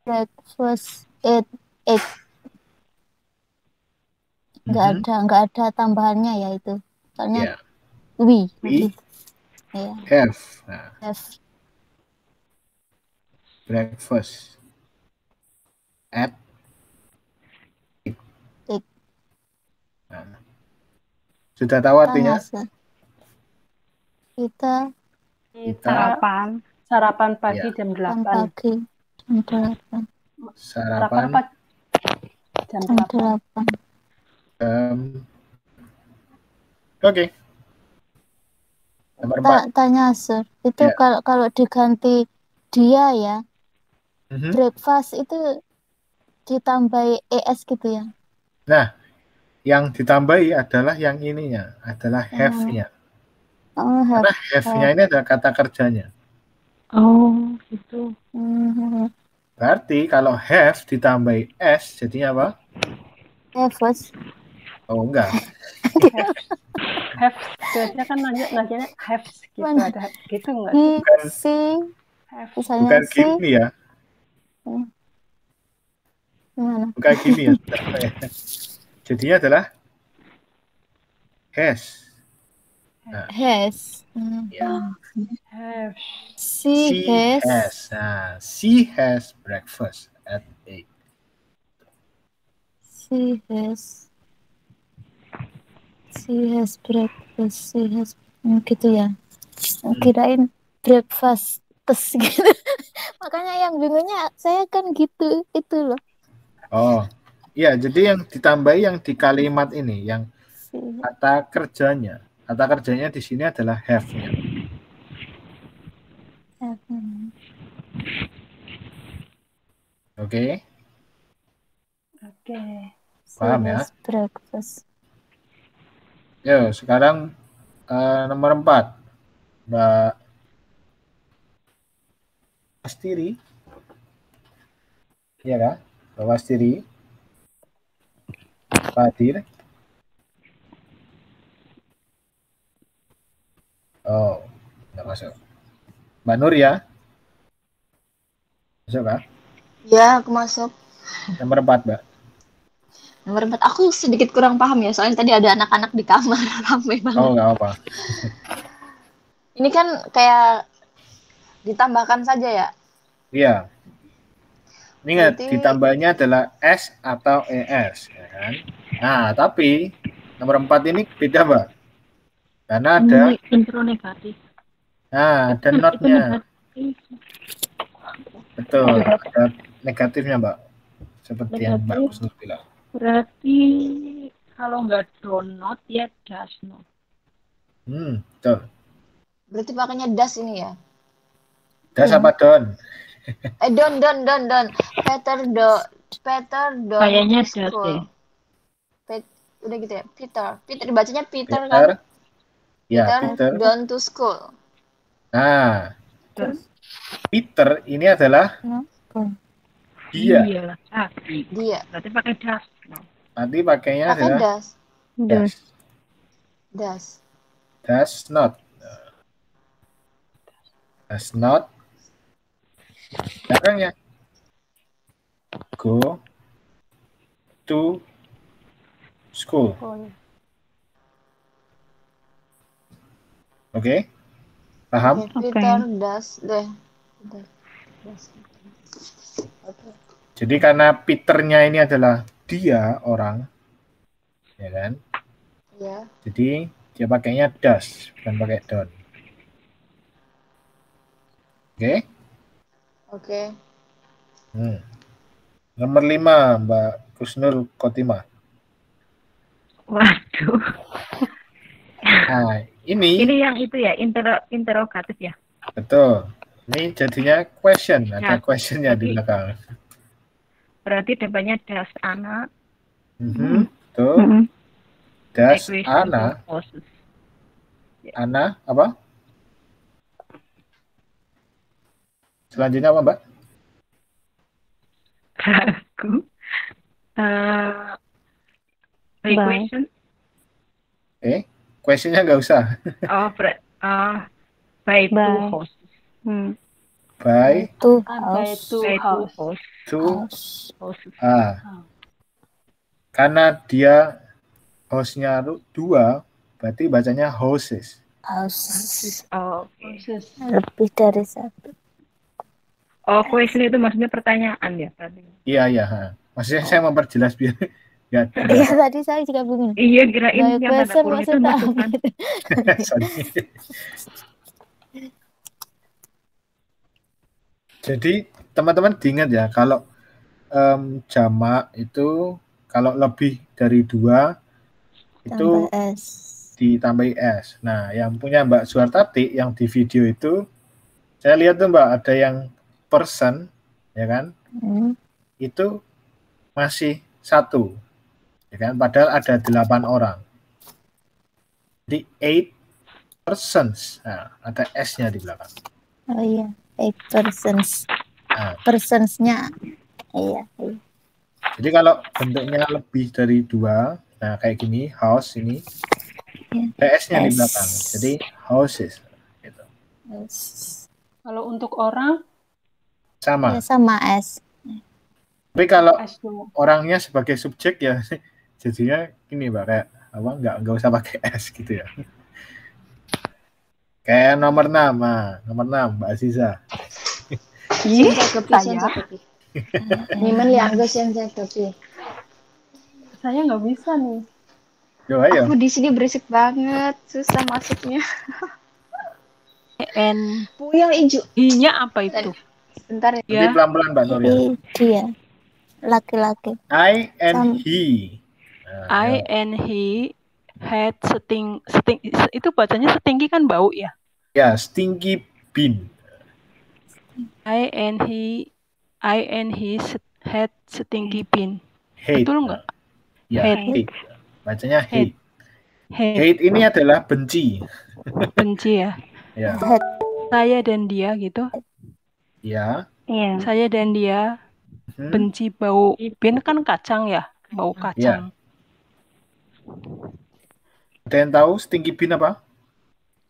breakfast at 8. Nggak ada tambahannya ya itu. Soalnya we have breakfast at 8. Nah, sudah tahu artinya? Kita sarapan pagi jam 8. Pagi jam 8. Sarapan jam 8. Oke. Tanya Sir, itu kalau diganti dia ya, breakfast itu ditambahi es gitu ya? Nah, yang ditambahi adalah yang ininya, adalah have-nya. Karena have-nya ini adalah kata kerjanya. Oh, gitu. Berarti kalau have ditambahi s, jadinya apa? Have. Oh, enggak. Have, biasanya kan nanya have gitu, ada gitu enggak? Bukan gini ya. Bukan gini ya. Jadinya adalah has. Nah. Has. Have. She has. Nah, she has breakfast at 8. She has breakfast. Gitu ya. Kirain breakfast gitu. Makanya yang bingungnya saya kan gitu itu loh. Oh, iya. Jadi yang ditambahi yang di kalimat ini, yang kata kerjanya di sini adalah have-nya. Oke. Paham ya? Breakfast. Yo, sekarang nomor 4. Mbak Astiri. Iya kan? Mbak Astiri. Pak Adir. Oh, enggak masuk. Mbak Nur ya? Masuk kan? Ya, aku masuk. Nomor 4, Mbak. Nomor 4, aku sedikit kurang paham ya, soalnya tadi ada anak-anak di kamar, ramai banget. Oh, nggak apa. Ini kan kayak ditambahkan saja ya? Iya. Ingat, Berarti- ditambahnya adalah S atau ES. Ya kan? Nah, tapi nomor 4 ini beda, Mbak. Karena ada, intro negatif. nah, ada Itu not-nya. negatif. Betul, ada negatifnya, Mbak. Seperti yang Mbak Negatif. Husnul bilang. Berarti kalau nggak do not ya does not. Betul. Berarti pakainya das ini ya? Das apa don? Don. Peter don. Kayaknya to das school. deh. Udah gitu ya? Peter dibacanya Peter kan? Ya, Peter. Gone to school. Nah, Peter ini adalah dia. Iya. Dia. Berarti pakai does. Nanti pakainya Pakai adalah das. das. Das. Does not. Does not. Belakangnya. Go to school. Oke? Paham? Peter das deh. Jadi karena Peternya ini adalah dia orang, ya kan? Ya. Jadi dia pakainya does, bukan pakai don't. Oke? Oke. Nomor 5, Mbak Kusnul Khotimah. Waduh. Nah, ini yang itu ya, interrogatif ya. betul. Ini jadinya question, ada Ya, questionnya di jadi- belakang. Berarti depannya does anak. Betul. Does Equation Ana, poses. Ana apa? Selanjutnya apa, Mbak? Ragu. Equation. Questionnya nggak usah. Oh, by two By. hosts. By Two By house. two By two house. hosts. to Hosts. karena dia hostnya 2, berarti bacanya houses. House. Oh, oke. Lebih dari satu. Oh, question itu maksudnya pertanyaan ya tadi. Iya. Maksudnya saya memperjelas biar nggak Iya tadi saya juga bingung. Iya, kirain By yang tanda question kurung itu maksudnya masukkan. apa? Sorry. Jadi teman-teman diingat ya, kalau jamak itu kalau lebih dari 2 itu Tambah S. ditambahi S. Nah, yang punya Mbak Suartati yang di video itu, saya lihat tuh Mbak, ada yang person, ya kan? Itu masih 1, ya kan? Padahal ada 8 orang. Jadi 8 persons. Nah, ada S-nya di belakang. Oh iya, 8 persons. Nah, Personsnya. Iya. jadi kalau bentuknya lebih dari 2, nah kayak gini, house ini, ada S-nya di S. belakang. Jadi houses. Gitu. S. Kalau untuk orang, Sama. Ya sama S. Tapi kalau S dulu. orangnya sebagai subjek ya jadinya gini Mbak, kayak apa, nggak usah pakai S gitu ya. Kayak nomor 6, nomor 6 Mbak Aziza. Sensitif. Niman liangga sensitif. Saya nggak bisa nih. Yo, ayo. Aku di sini berisik banget, susah masuknya. N Puyeng hijau. I-nya apa itu? Bentar ya. Jadi Ya, pelan-pelan Mbak Nur ya. Jadi dia laki-laki. I and Sam- he. Nah, I ayo. and he had itu bacanya setinggi kan bau ya. Ya, stinky bean. I and he had stinky bean. Hate. Betul nggak? Ya, Hate. hate. Bacanya hate. Hate. Hate ini adalah benci. Benci ya. Ya. Saya dan dia gitu. Ya. Iya. Saya dan dia benci bau bean kan kacang ya, bau kacang. Ada yang tahu stinky bean apa?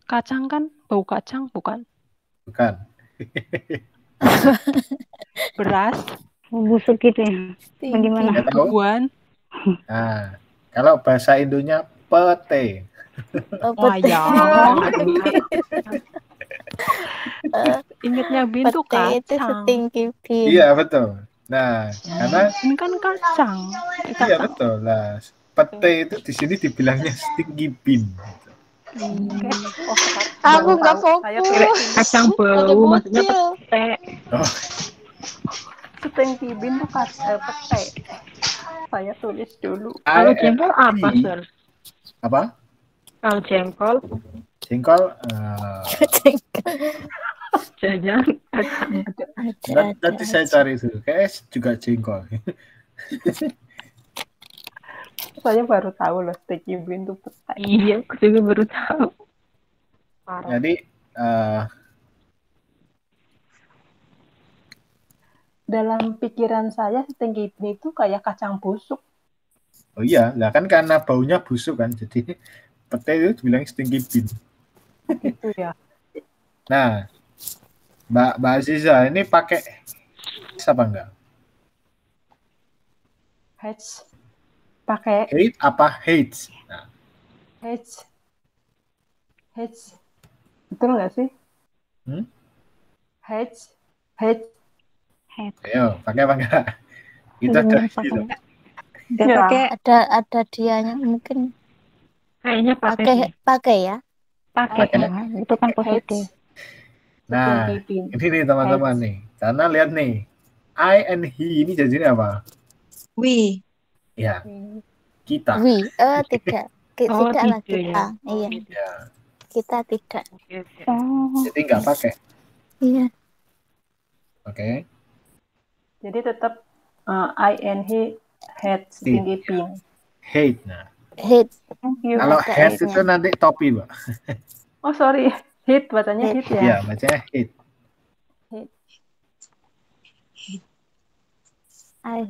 Kacang kan bau kacang bukan? Bukan. Beras. Busuk gitu ya. Bagaimana? Nggak tahu? Buan. Nah, kalau bahasa Indonya pete. Wah ya. Ingatnya bean tuh Pete itu kacang. stinky bean. Iya, betul. Nah, karena Ini kan kacang. iya betul lah. Pete itu di sini dibilangnya stinky bean. Aku nggak Saya kira fokus. kacang Ada bau, maksudnya bocil. pete. Oh, Stinky bean tuh pete. Saya tulis dulu. Kalau jengkol apa, Sir? Apa? Kalau jengkol, Jengkol. jajan kacang. Nanti saya cari dulu. Kayaknya juga jengkol. Saya baru tahu loh sticky bean itu petai. Iya, aku juga baru tahu. Jadi Dalam pikiran saya sticky bean itu kayak kacang busuk. oh iya, lah kan karena baunya busuk kan. Jadi pete itu dibilang stinky bean. Gitu ya. Nah, Mbak Aziza ini pakai apa enggak? Hedge. Pakai Hate apa hates? Nah, hedge. Hedge. Betul nggak sih? Hedge. Hedge. ayo, pakai apa enggak? Kita Gimana dari gitu. Nggak Ya. pakai ada dianya mungkin Kayaknya pakai ya. Pakai Pakai. ya. Itu kan positif. Nah, Sticky bean. ini nih teman-teman nih. Karena lihat nih, I and he ini jadinya apa? We. Ya, kita. Tidak. Oh, Tidaklah tidak kita. ya. Iya, Ya, kita tidak. Oh. jadi nggak pakai. Iya. Oke. Jadi tetap I and he had sticky bean. Hate. Nah, Hate. Thank you. kalau Ada hate S-nya. itu nanti topi, Mbak. Oh sorry, hit bacanya hit ya. Iya, bacanya hate. I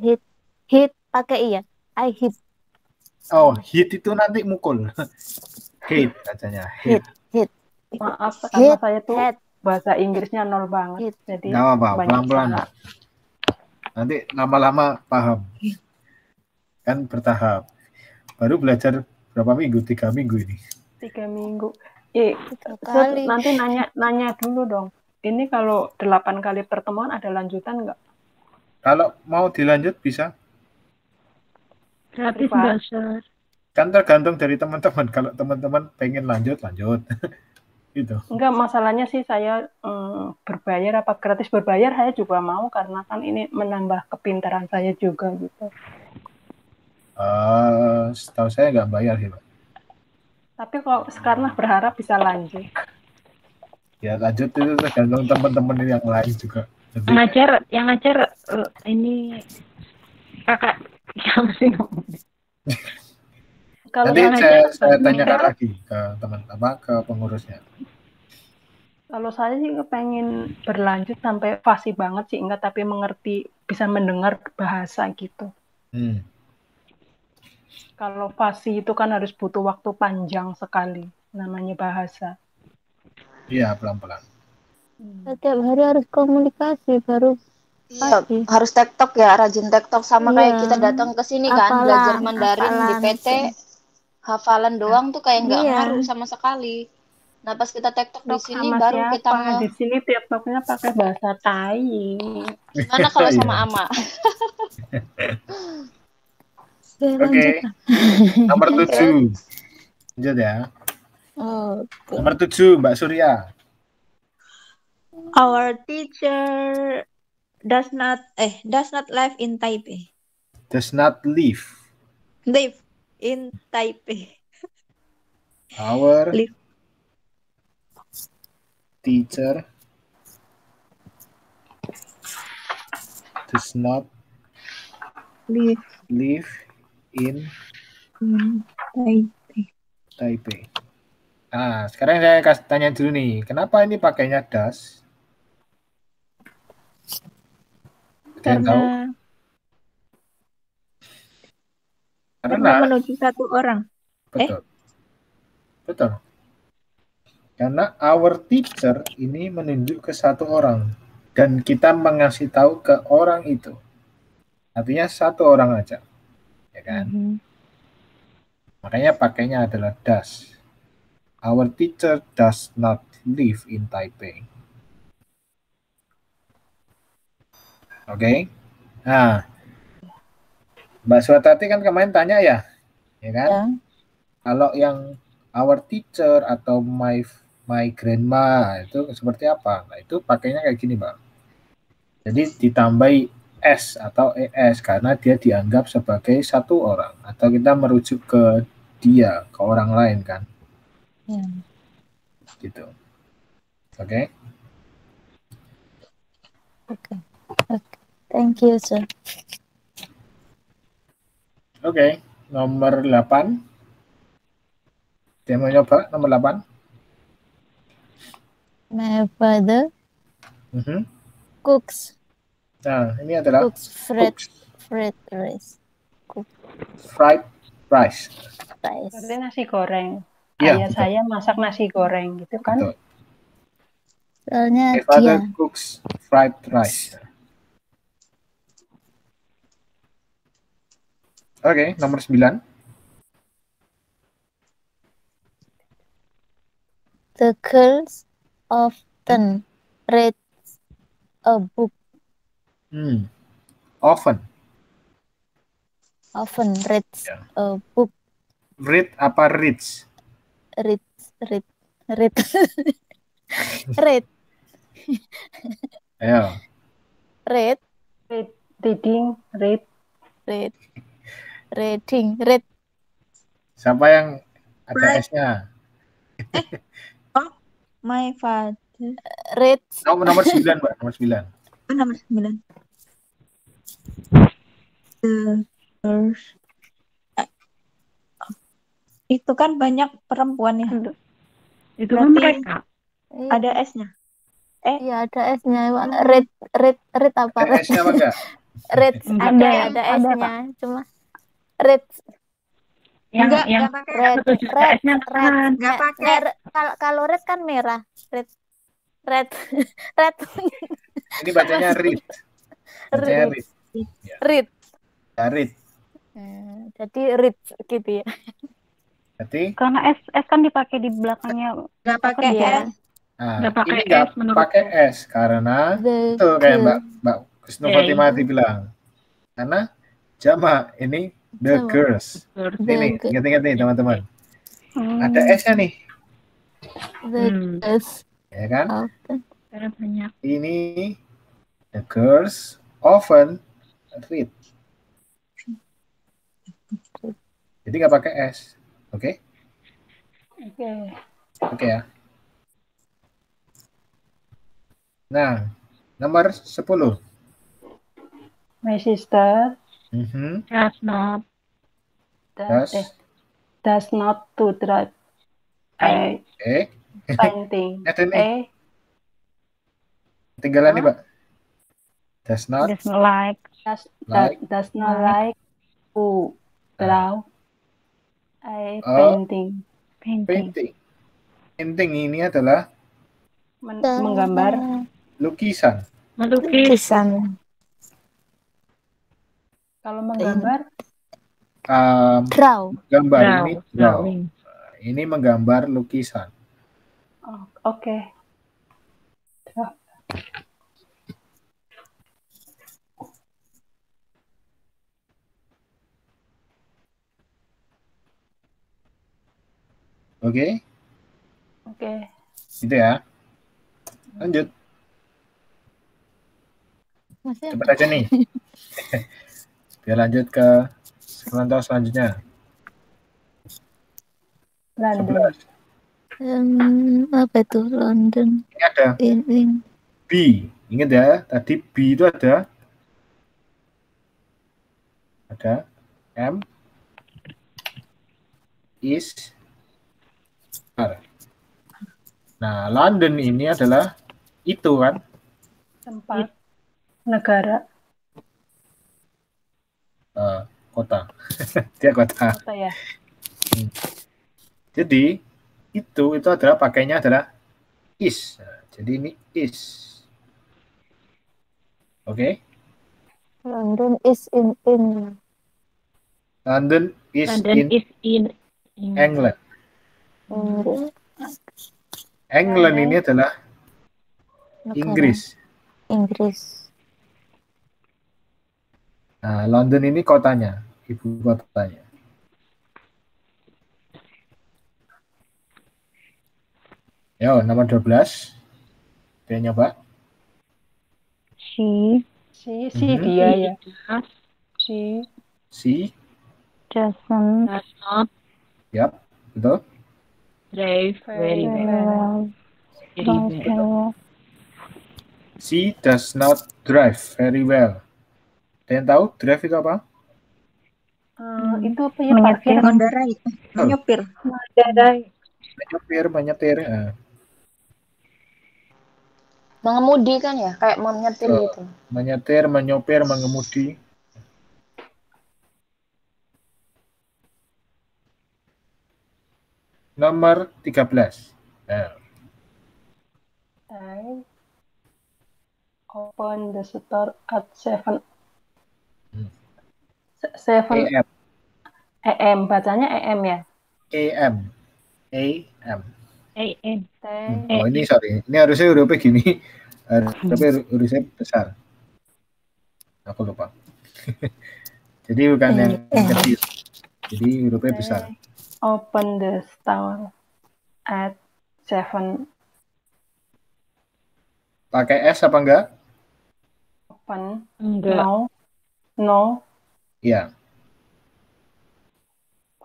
hate pakai iya. I hate. Oh, hit itu nanti mukul. Hate bacanya. Hate. Maaf karena Hit. saya tuh Hate. bahasa Inggrisnya nol banget. Hit. Jadi Nggak apa-apa, banyak pelan-pelan. salah. Nanti lama-lama paham. Kan bertahap. Baru belajar berapa minggu? 3 minggu ini. 3 minggu. kali. Nanti nanya dulu dong. Ini kalau 8 kali pertemuan ada lanjutan nggak? Kalau mau dilanjut bisa. Gratis Privat. nggak, Sir? Kan tergantung dari teman-teman. Kalau teman-teman pengen lanjut. Gitu. Enggak, masalahnya sih saya berbayar apa gratis berbayar saya juga mau karena kan ini menambah kepintaran saya juga gitu. Setahu saya nggak bayar sih, Pak. Tapi kalau sekarang berharap bisa lanjut. Ya lanjut itu tergantung teman-teman yang lain juga. Jadi, Yang ngajar ini kakak siapa sih ngomongnya? Kalau nanti yang saya ngajak tanyakan Mbak, lagi ke ke pengurusnya. kalau saya sih pengen berlanjut sampai fasih banget sih enggak, tapi mengerti bisa mendengar bahasa gitu. Kalau fasih itu kan harus butuh waktu panjang sekali namanya bahasa. Iya, pelan-pelan. Setiap hari harus komunikasi baru Iya, pasti. harus tektok ya, rajin tektok sama Iya. kayak kita datang ke sini kan belajar Hafalan, Mandarin di hafalan. PT, hafalan doang tuh kayak nggak Iya. ngaruh sama sekali. Nah pas kita tektok di sini Sama baru siapa? kita Di sini tiktoknya pakai bahasa Thai. gimana kalau Iya. sama Ama? Oke, Oke, lanjut lah. nomor Oke. 7. Lanjut ya. Oke. Nomor 7, Mbak Surya. Our teacher does not live in Taipei. Does not live. Live in Taipei. Our Live. teacher does not Live live in in Taipei. Taipei. Nah, sekarang saya kasih tanya dulu nih, kenapa ini pakainya does? Ada yang tahu? Karena menuju satu orang. Betul. Betul. Karena our teacher ini menunjuk ke satu orang dan kita mengasih tahu ke orang itu. Artinya satu orang aja. Ya kan? Makanya pakainya adalah does. Our teacher does not live in Taipei. Oke. Nah, Mbak Swatati kan kemarin tanya ya kan? Ya. Kalau yang our teacher atau my grandma itu seperti apa? Nah, itu pakainya kayak gini, Mbak. Jadi ditambahi S atau ES karena dia dianggap sebagai satu orang atau kita merujuk ke dia, ke orang lain kan. Ya. Gitu. Oke. Oke. Thank you, sir. Oke. Nomor 8. Dia mau nyoba nomor 8. My father cooks. Nah, ini adalah cooks fried rice. Fried rice. Berarti nasi goreng. Iya, Ayah saya masak nasi goreng gitu kan. Betul. Soalnya My father dia cooks fried rice. Oke, nomor 9. The girls often read a book. Often reads a book. Read apa reads? Read. Read. Ayo. Read. Reading. Read. Reading. Read. Siapa yang ada S-nya? My father. Read. Nomor 9, Mbak. Nomor 9. Nomor 9. The girls. Itu kan banyak perempuan ya. Itu kan mereka. Ada S-nya. Iya, ada S-nya. Read apa? Ada S-nya apa enggak? Read ada S-nya. Pak. Cuma read. Enggak pakai Enggak pakai. Kalau red kan merah. Red. Ini bacanya read. Bacanya read. Read. Ya, read. Jadi read gitu ya. Jadi karena S kan dipakai di belakangnya. Enggak pakai S. Nah, Nggak pakai ini nggak S menurut pakai S karena itu kayak Mbak Kusno Fatimati bilang. Karena jamak ini the girls. Ini ingat-ingat nih teman-teman. Ada S-nya nih. The girls. Ya kan? Banyak. Ini the girls often read. Jadi nggak pakai S. Oke? Oke ya. Nah, nomor 10. My sister does not to drive painting. Tinggalan nih, Mbak. Does not like to draw painting. Painting ini adalah menggambar lukisan. Kalau menggambar gambar ini draw. Ini menggambar lukisan. Oke. Oke, Oke. gitu ya. Lanjut. Masih Cepat aja nih. Biar lanjut ke contoh selanjutnya. London. 11. Apa itu London? Ini ada In. B. Ingat ya, tadi B itu ada M, is, R. Nah, London ini adalah itu kan? Tempat. Negara. Kota. Dia kota. Kota ya. Jadi itu adalah pakainya adalah is. Nah, jadi ini is. Oke? London is in. London is in England. England ini adalah Inggris. Nah, London ini kotanya, ibu kotanya. Yo, nomor 12. Dia nyoba. She dia ya. She doesn't not Yap, betul. drive very well. She does not drive very well. Ada yang tahu drive itu apa? Itu apa ya? Parkir. Menyopir. Menyetir. Mengemudi kan ya, kayak menyetir gitu. Menyetir, menyopir, mengemudi. Nomor 13. I open the store at 7 AM. Bacanya AM ya? AM. Oh, ini sorry. Ini harusnya hurufnya gini. Tapi hurufnya besar. Aku lupa. Jadi bukan yang kecil. Jadi hurufnya besar. Open the store at 7. Pakai S apa enggak? Open. Enggak. No. Iya.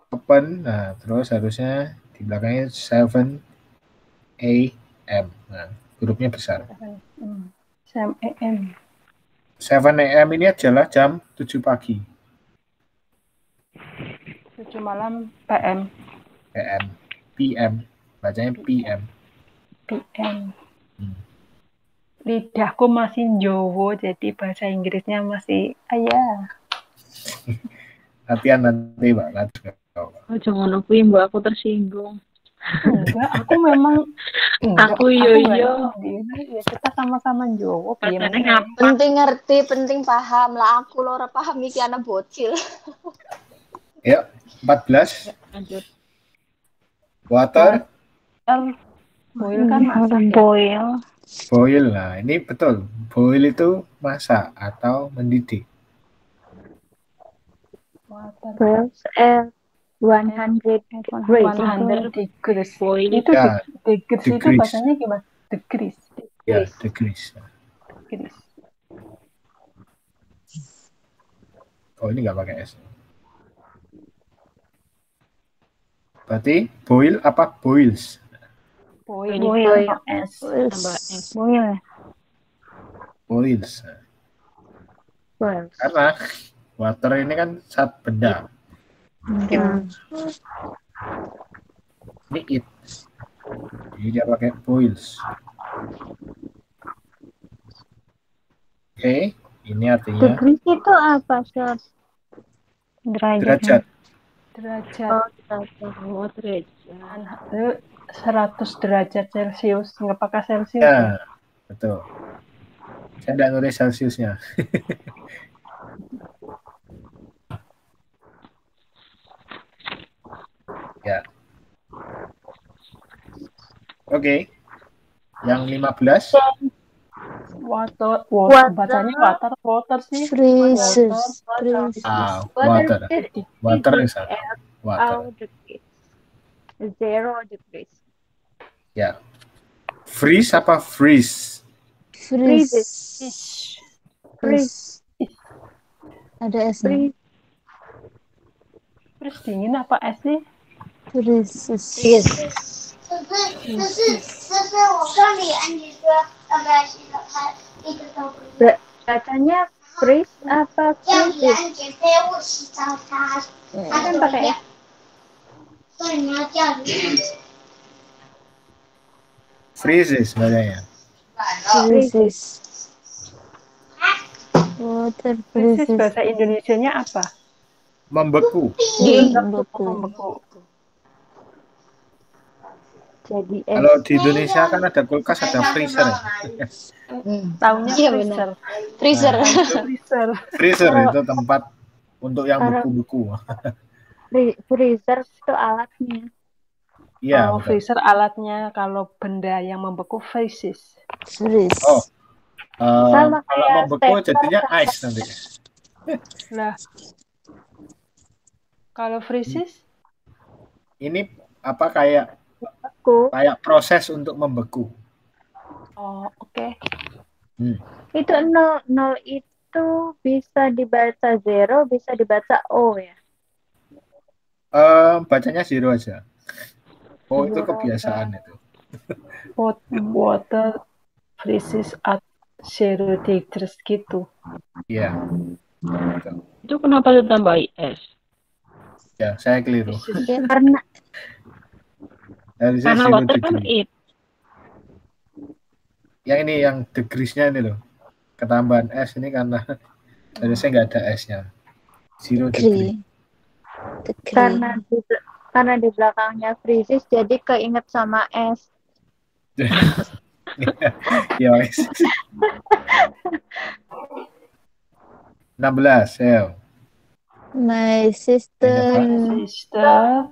Open. Nah, terus harusnya di belakangnya 7 AM. Nah, hurufnya besar. 7 AM. 7 AM ini adalah jam 7 pagi. 7 malam PM. PM. Bacanya PM. Lidahku masih Jawa, jadi bahasa Inggrisnya masih ayah. Latihan nanti, Mbak. Oh, jangan aku Mbak, aku tersinggung. Enggak, aku memang aku yo. Ya, kita sama-sama Jawa. Penting ngerti, penting paham lah. Aku lo ora paham iki anak bocil. Ya, 14. Lanjut. Water. Boil kan masak. Boil. Nah, ini betul. Boil itu masak atau mendidih. Boil at 100 degrees. Boil itu ya, degrees itu bahasanya gimana? Degrees. Ya, degrees. Oh, ini nggak pakai S. Berarti boil apa boils? Boil. Boils. Karena water ini kan satu benda. Ini it. Jadi dia pakai boils. Oke, ini artinya degrees itu apa, Sob? derajat. Oh, derajat. 100 derajat Celcius, nggak pakai Celsius. Ya, betul. Saya nggak nulis Celsiusnya. Ya. Oke. Yang 15. Water. Bacanya water sih. Freezes. Water. Water is water. 0 degrees. Ya. Freeze apa freeze? Freeze. Freeze. Ada S-nya. Terus dingin apa es sih? Freeze. Bacanya freeze apa freeze? Kan pakai S. Freezes bacanya. Freezes. Water Krisis freezes. bahasa Indonesianya apa? Membeku. Membeku. Jadi Kalau di Indonesia kan ada kulkas, ada freezer. Taunya Iya, freezer. Freezer. Nah, itu Freezer. freezer itu tempat untuk yang beku-beku. freezer itu alatnya. Iya, Kalau betul. freezer alatnya, kalau benda yang membeku freezes. Freeze. Oh, Sama kalau kayak membeku stapler jadinya sama- ice nanti. Lah, kalau freezes, Ini apa kayak Beku. proses untuk membeku. oh oke. Itu 0 itu bisa dibaca 0, bisa dibaca O ya. Bacanya zero aja. Oh, itu Zero kebiasaan itu. Water freezes at 0 degrees gitu. Iya. Betul. Itu kenapa ditambahi S? Ya, saya keliru. Ya, Karena Harusnya Karena zero water kan degree. it. Yang ini yang degrees-nya ini loh. Ketambahan S ini karena harusnya nggak ada S-nya. Zero degree. degree. karena di belakangnya freezes jadi keinget sama S. Ya, wes. 16, Sel. My sister Sister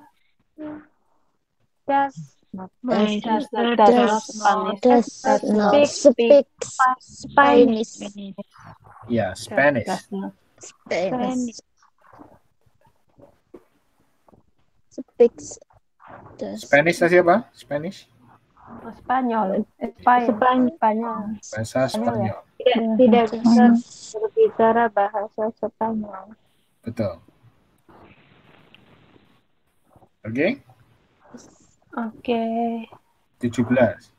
Does My does sister not does Spanish. does not speak Spanish. Ya, Spanish. Does not Spanish. Speaks. Does. Spanish tadi apa? Spanish? Spanyol. Spanyol. Bahasa Spanyol. tidak bisa berbicara bahasa Spanyol. Betul. Oke, Oke. 17.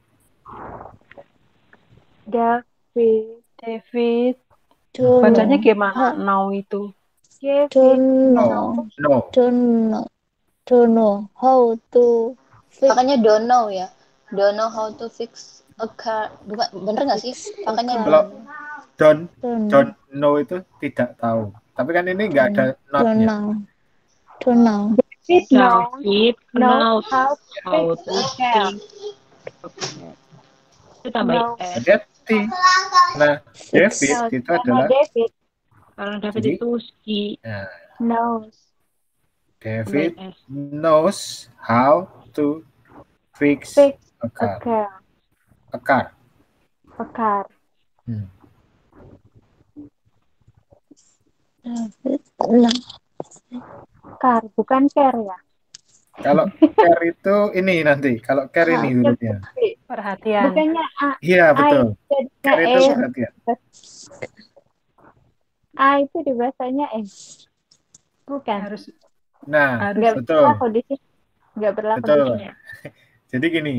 David. Don't Bacanya know. gimana? Now itu. Don't know. No. Don't know how to fix. Makanya don't know ya. Don't know how to fix a car. Bukan, bener nggak sih? Makanya Kalau don't Don't know itu tidak tahu. Tapi kan ini nggak ada don't not-nya. know. Don't know. David knows David knows how how to to fix a car. Itu tambahin No. S. Hati-hati. Nah, David Knows. itu Karena adalah David Karena David Jadi? itu ski. nah, knows David Tambahin S. knows how to fix fix a a car. car. A car. A car. Hmm. David no. Car, bukan care ya. Kalau care itu ini nanti. Kalau care ini hurufnya. Perhatian. Bukannya A, Iya, betul. jadinya Care itu E. perhatian. A itu dibacanya E. Bukan. Harus Nah, Nggak betul. berlaku di sini. Nggak berlaku Betul. di sini. Jadi gini,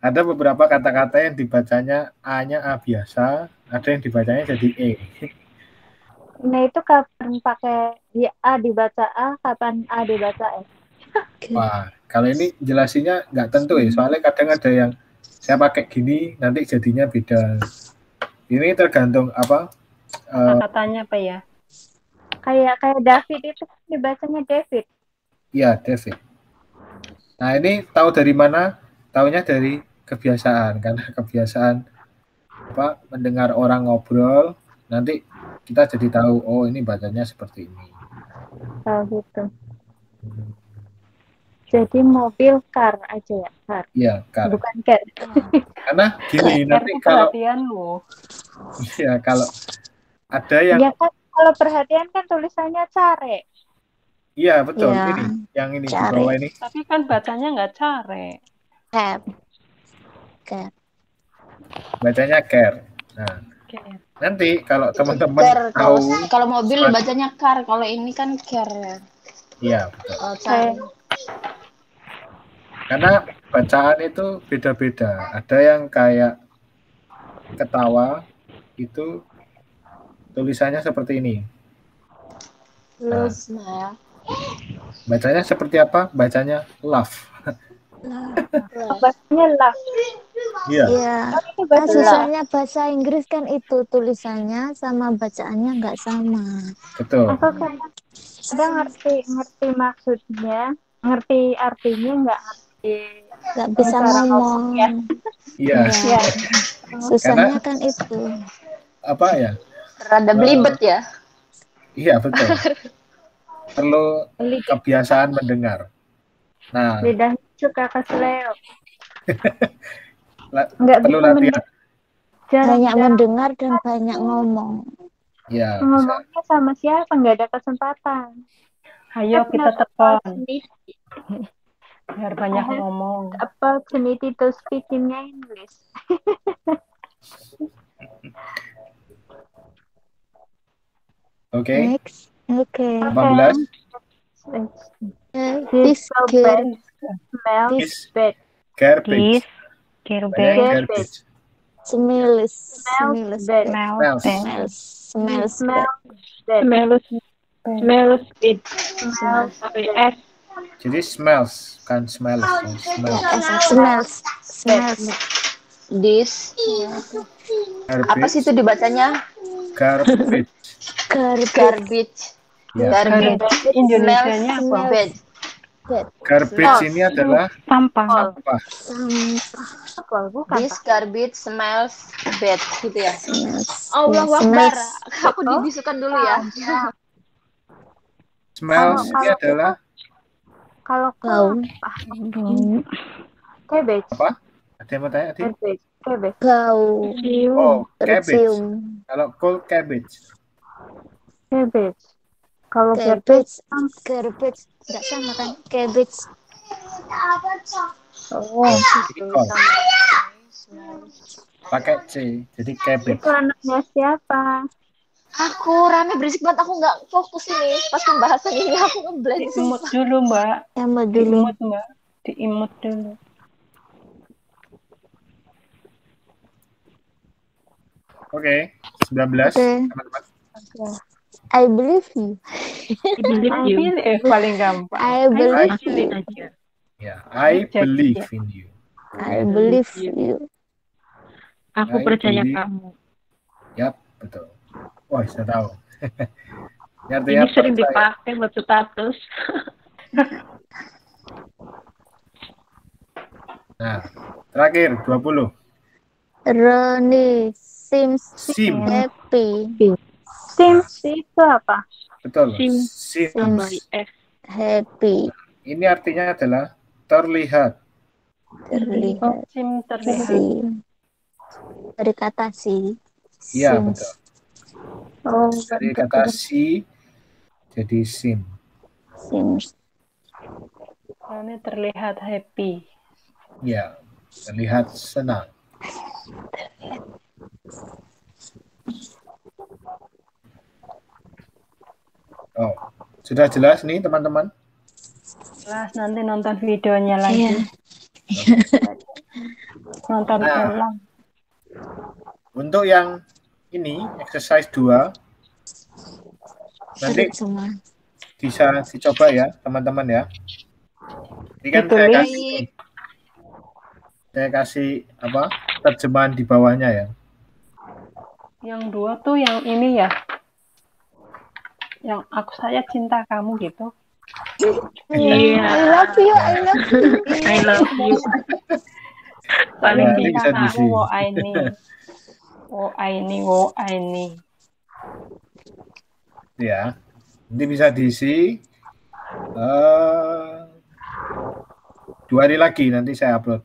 ada beberapa kata-kata yang dibacanya A-nya A biasa, ada yang dibacanya jadi E. Nah itu kapan pakai ya, A dibaca A, kapan A dibaca E? Wah, kalau ini jelasinnya nggak tentu ya, soalnya kadang ada yang saya pakai gini, nanti jadinya beda. Ini tergantung apa? katanya apa ya? Kayak David itu kan dibacanya David. Ya, David. Nah, ini tahu dari mana? Taunya dari kebiasaan, karena kebiasaan apa mendengar orang ngobrol, nanti kita jadi tahu, oh ini bacanya seperti ini. Oh gitu. Jadi mobil car aja ya, car. Iya, car. Bukan cat. Karena gini, nanti Itu kalau perhatianmu. ya kalau ada yang Ya kan kalau perhatian kan tulisannya care. Iya, betul. Ya, Ini, yang ini di care. bawah ini. Tapi kan bacanya nggak care. Care. Care. Bacanya care. Nah, Care. nanti kalau teman-teman Care. Kalau tahu mobil sesuatu- bacanya car, kalau ini kan care. Iya, betul. Kalau care. Karena bacaan itu beda-beda. Ada yang kayak ketawa, itu tulisannya seperti ini. Nah, Smile. bacanya seperti apa? Bacanya laugh. Bacanya lah. Iya. Iya. Itu Kan baca susahnya bahasa Inggris kan itu tulisannya sama bacaannya nggak sama. Betul. Aku kadang ngerti maksudnya, ngerti artinya, nggak ngerti Nggak bisa cara ngomong. ngomongnya. Iya. Iya. Susahnya kan itu. Apa ya? Rada belibet ya. Iya, betul. Perlu kebiasaan mendengar. Nah, Lidahnya suka kesleo. nggak perlu latihan. Banyak mendengar dan banyak ngomong. Ya, ngomongnya sama siapa, nggak ada kesempatan. Ayo kita telepon. Opportunity. Biar banyak ngomong. Opportunity to speak in English. Oke. Next. Oke. 18. This girl This garbage. Garbage. Smells bad. Jadi smells, kan smells. Smells. This. Apa sih itu dibacanya? Garbage. Ya. Garbage. Indonesianya apa? Bad. Garbage ini adalah Sampah. This garbage smells bad, gitu ya. Allah Akbar. Aku dibisukan dulu ya. Smells ini adalah Kalau cabbage. apa? Ada yang mau tanya? Adi? Cabbage. Bau. Oh, cabbage. Tercium. Kalau cold cabbage. Cabbage. Kalau Cabbage nggak sama kan? Cabbage. Ini cold. Pakai C, jadi cabbage. Itu anaknya siapa? Aku rame berisik banget, aku nggak fokus ini. Pas pembahasan ini aku ngeblank. Diimut dulu, Mbak. Diimut, Mbak. Diimut dulu. Oke, 19 teman-teman. I believe you. Paling gampang. I believe you. Ya, I believe in you. I believe you. Aku percaya kamu. Yap, betul. Wah, saya tahu. Ini sering dipakai buat status. Nah, terakhir 20. Ronnie seems happy. Seems itu apa? Betul. Seems happy. Ini artinya adalah terlihat. Terlihat. Dari kata si. Iya, betul. Dari kata si jadi sim. Seems. Ini terlihat happy. Ya, terlihat senang. Oh, sudah jelas nih teman-teman? Jelas, nanti nonton videonya lagi. Nonton ulang. Untuk yang ini, exercise 2, nanti bisa dicoba ya teman-teman ya. Ini kan saya kasih apa terjemahan di bawahnya ya. Yang 2 tuh yang ini ya. Yang saya cinta kamu gitu. Yeah. I love you. I love you. Paling cinta kamu, wo aini. Ya, nanti bisa diisi 2 hari lagi nanti saya upload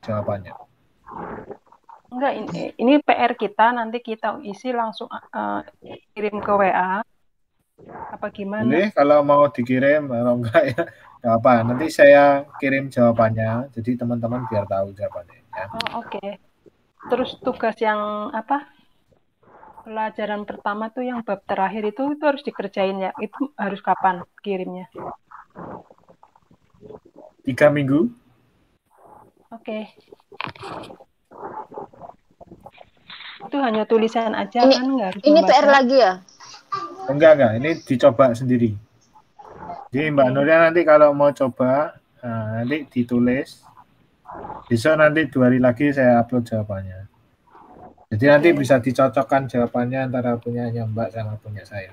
jawabannya. Enggak, ini PR kita, nanti kita isi langsung kirim ke WA. Apa gimana? Boleh kalau mau dikirim, kalau enggak ya nggak apa. Nanti saya kirim jawabannya, jadi teman-teman biar tahu jawabannya. Ya. Oh, oke. Terus tugas yang apa? Pelajaran pertama tuh yang bab terakhir itu harus dikerjain ya. Itu harus kapan kirimnya? 3 minggu. Oke. Itu hanya tulisan aja Ini kan, nggak harus ini PR membaca. lagi ya? Enggak, ini dicoba sendiri. Jadi Mbak Nuria nanti kalau mau coba, nanti ditulis. Besok nanti 2 hari lagi saya upload jawabannya. Jadi nanti bisa dicocokkan jawabannya antara punyanya Mbak sama punya saya.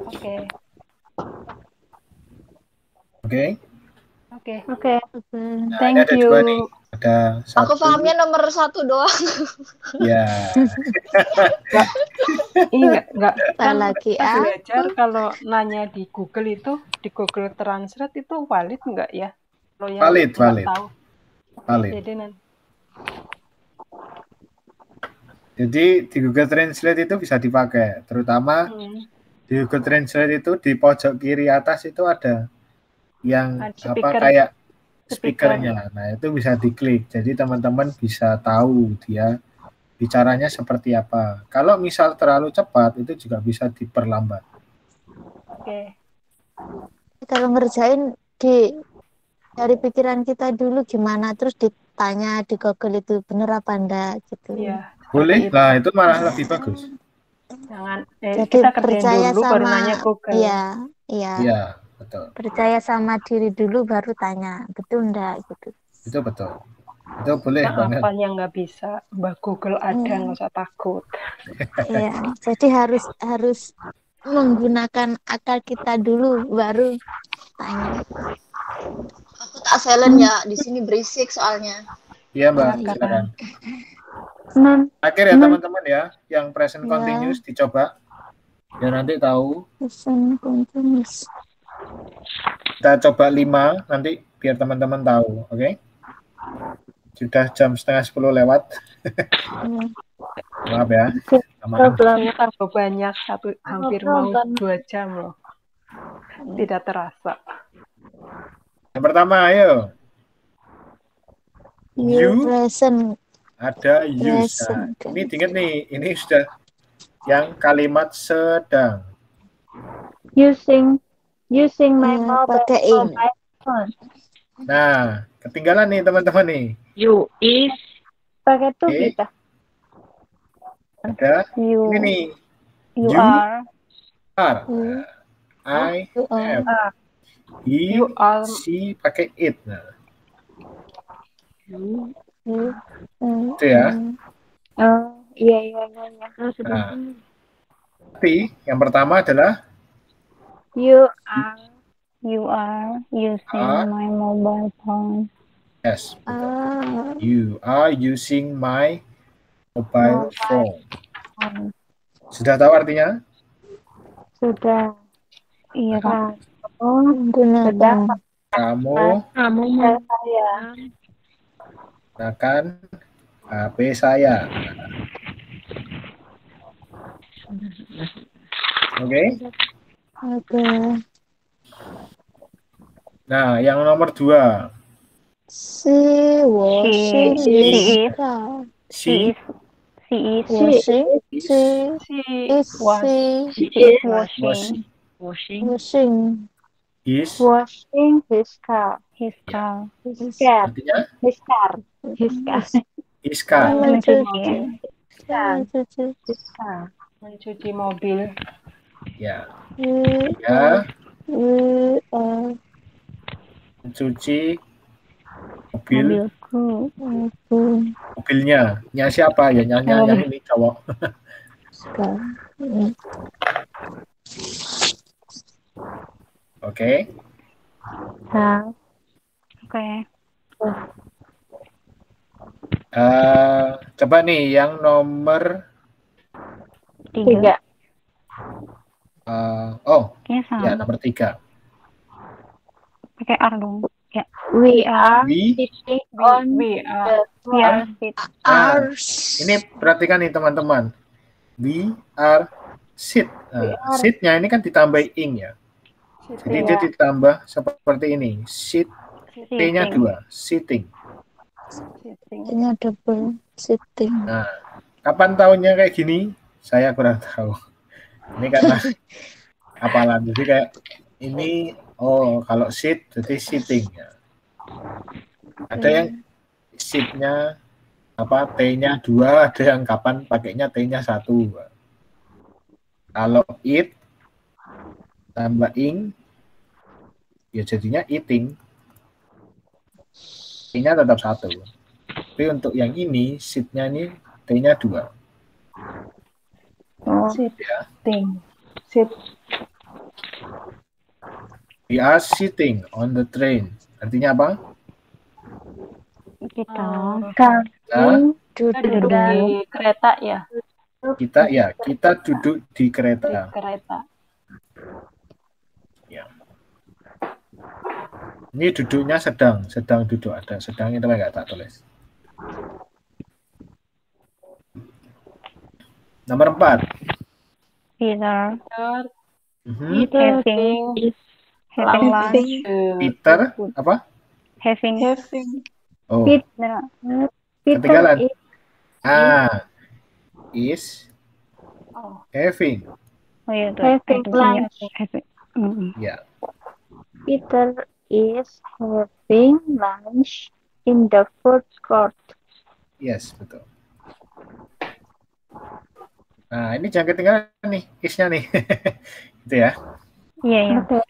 Oke. Oke? Oke. Oke. Nah, ini Thank ada you. 2 nih. Ada Aku 1. pahamnya nomor 1 doang. Ya. Enggak kan lagi kita belajar kalau nanya di Google itu, di Google Translate itu valid enggak ya? Kalau yang Valid. nggak tahu. Valid. Jadi nanti Jadi di Google Translate itu bisa dipakai, terutama di Google Translate itu di pojok kiri atas itu ada yang speaker. kayak speakernya. Nah, itu bisa diklik. Jadi teman-teman bisa tahu dia bicaranya seperti apa. Kalau misal terlalu cepat itu juga bisa diperlambat. Oke. Kalau ngerjain dari pikiran kita dulu gimana, terus ditanya di Google itu bener apa enggak gitu. Iya. Boleh, nah itu malah lebih bagus. Jangan Jadi kita kerjain percaya dulu sama, baru nanya Google. Iya, betul. percaya sama diri dulu baru tanya, betul enggak gitu. Itu betul. Itu boleh banget. Apa yang nggak bisa, Mbak Google ada, nggak usah takut. Iya, jadi harus menggunakan akal kita dulu baru tanya. Aku tak silent ya, di sini berisik soalnya. Iya Mbak, silakan. Akhir ya teman-teman ya, yang present continuous dicoba. Ya nanti tahu. Present continuous. Kita coba 5 nanti biar teman-teman tahu, oke? Sudah jam 9:30 lewat. Maaf ya. Problemnya tambah banyak, hampir mau 2 jam loh. Tidak terasa. Yang pertama, ayo. You present. Ada use. Nah, ini diingat nih, ini sudah yang kalimat sedang. Using my mobile phone. Nah, ketinggalan nih teman-teman nih. You is pakai to kita. Ada ini nih. You are. I have. He, she pakai it. Nah. Itu ya. Iya. Nah, tapi yang pertama adalah you are using my mobile phone. Yes. You are using my mobile phone. Sudah tahu artinya? Sudah. Iya, Kak. Gunakan. Kamu gunakan HP saya. Oke? Oke. Nah, yang nomor 2. She is washing his car. Mencuci mobil. Ya. Mencuci mobilnya. Nya siapa ya? Nya ini cowok. Oke. Coba nih yang nomor 3. Ya nomor 3. Pakai R dong. Ya. We are sitting on Ini perhatikan nih teman-teman. We are Sit. Nah, sitnya ini kan ditambah ing ya. Jadi dia ditambah seperti ini. Sit. T-nya 2. Sitting. Ini double sitting. Nah, kapan tahunnya kayak gini? Saya kurang tahu. Ini karena apalan. Jadi kayak ini, kalau sit jadi sitting ya. Ada yang sit-nya T-nya 2, ada yang kapan pakainya T-nya 1. Kalau eat tambah ing ya jadinya eating. T-nya tetap 1. Tapi untuk yang ini sit-nya ini T-nya 2. Sitting. Sit. We are sitting on the train. Artinya apa? Kita Duduk di kereta ya. Kita duduk di kereta. Ya. Ini duduknya sedang duduk, ada sedangnya tapi nggak tak tulis. Nomor 4. Peter having lunch. Peter apa? Having. Oh. Peter Ketinggalan. Is having. Oh iya tuh. having lunch. Ya. Peter is having lunch in the food court. Yes, betul. Nah, ini jangan ketinggalan nih, is-nya nih. Gitu ya. Iya. Okay.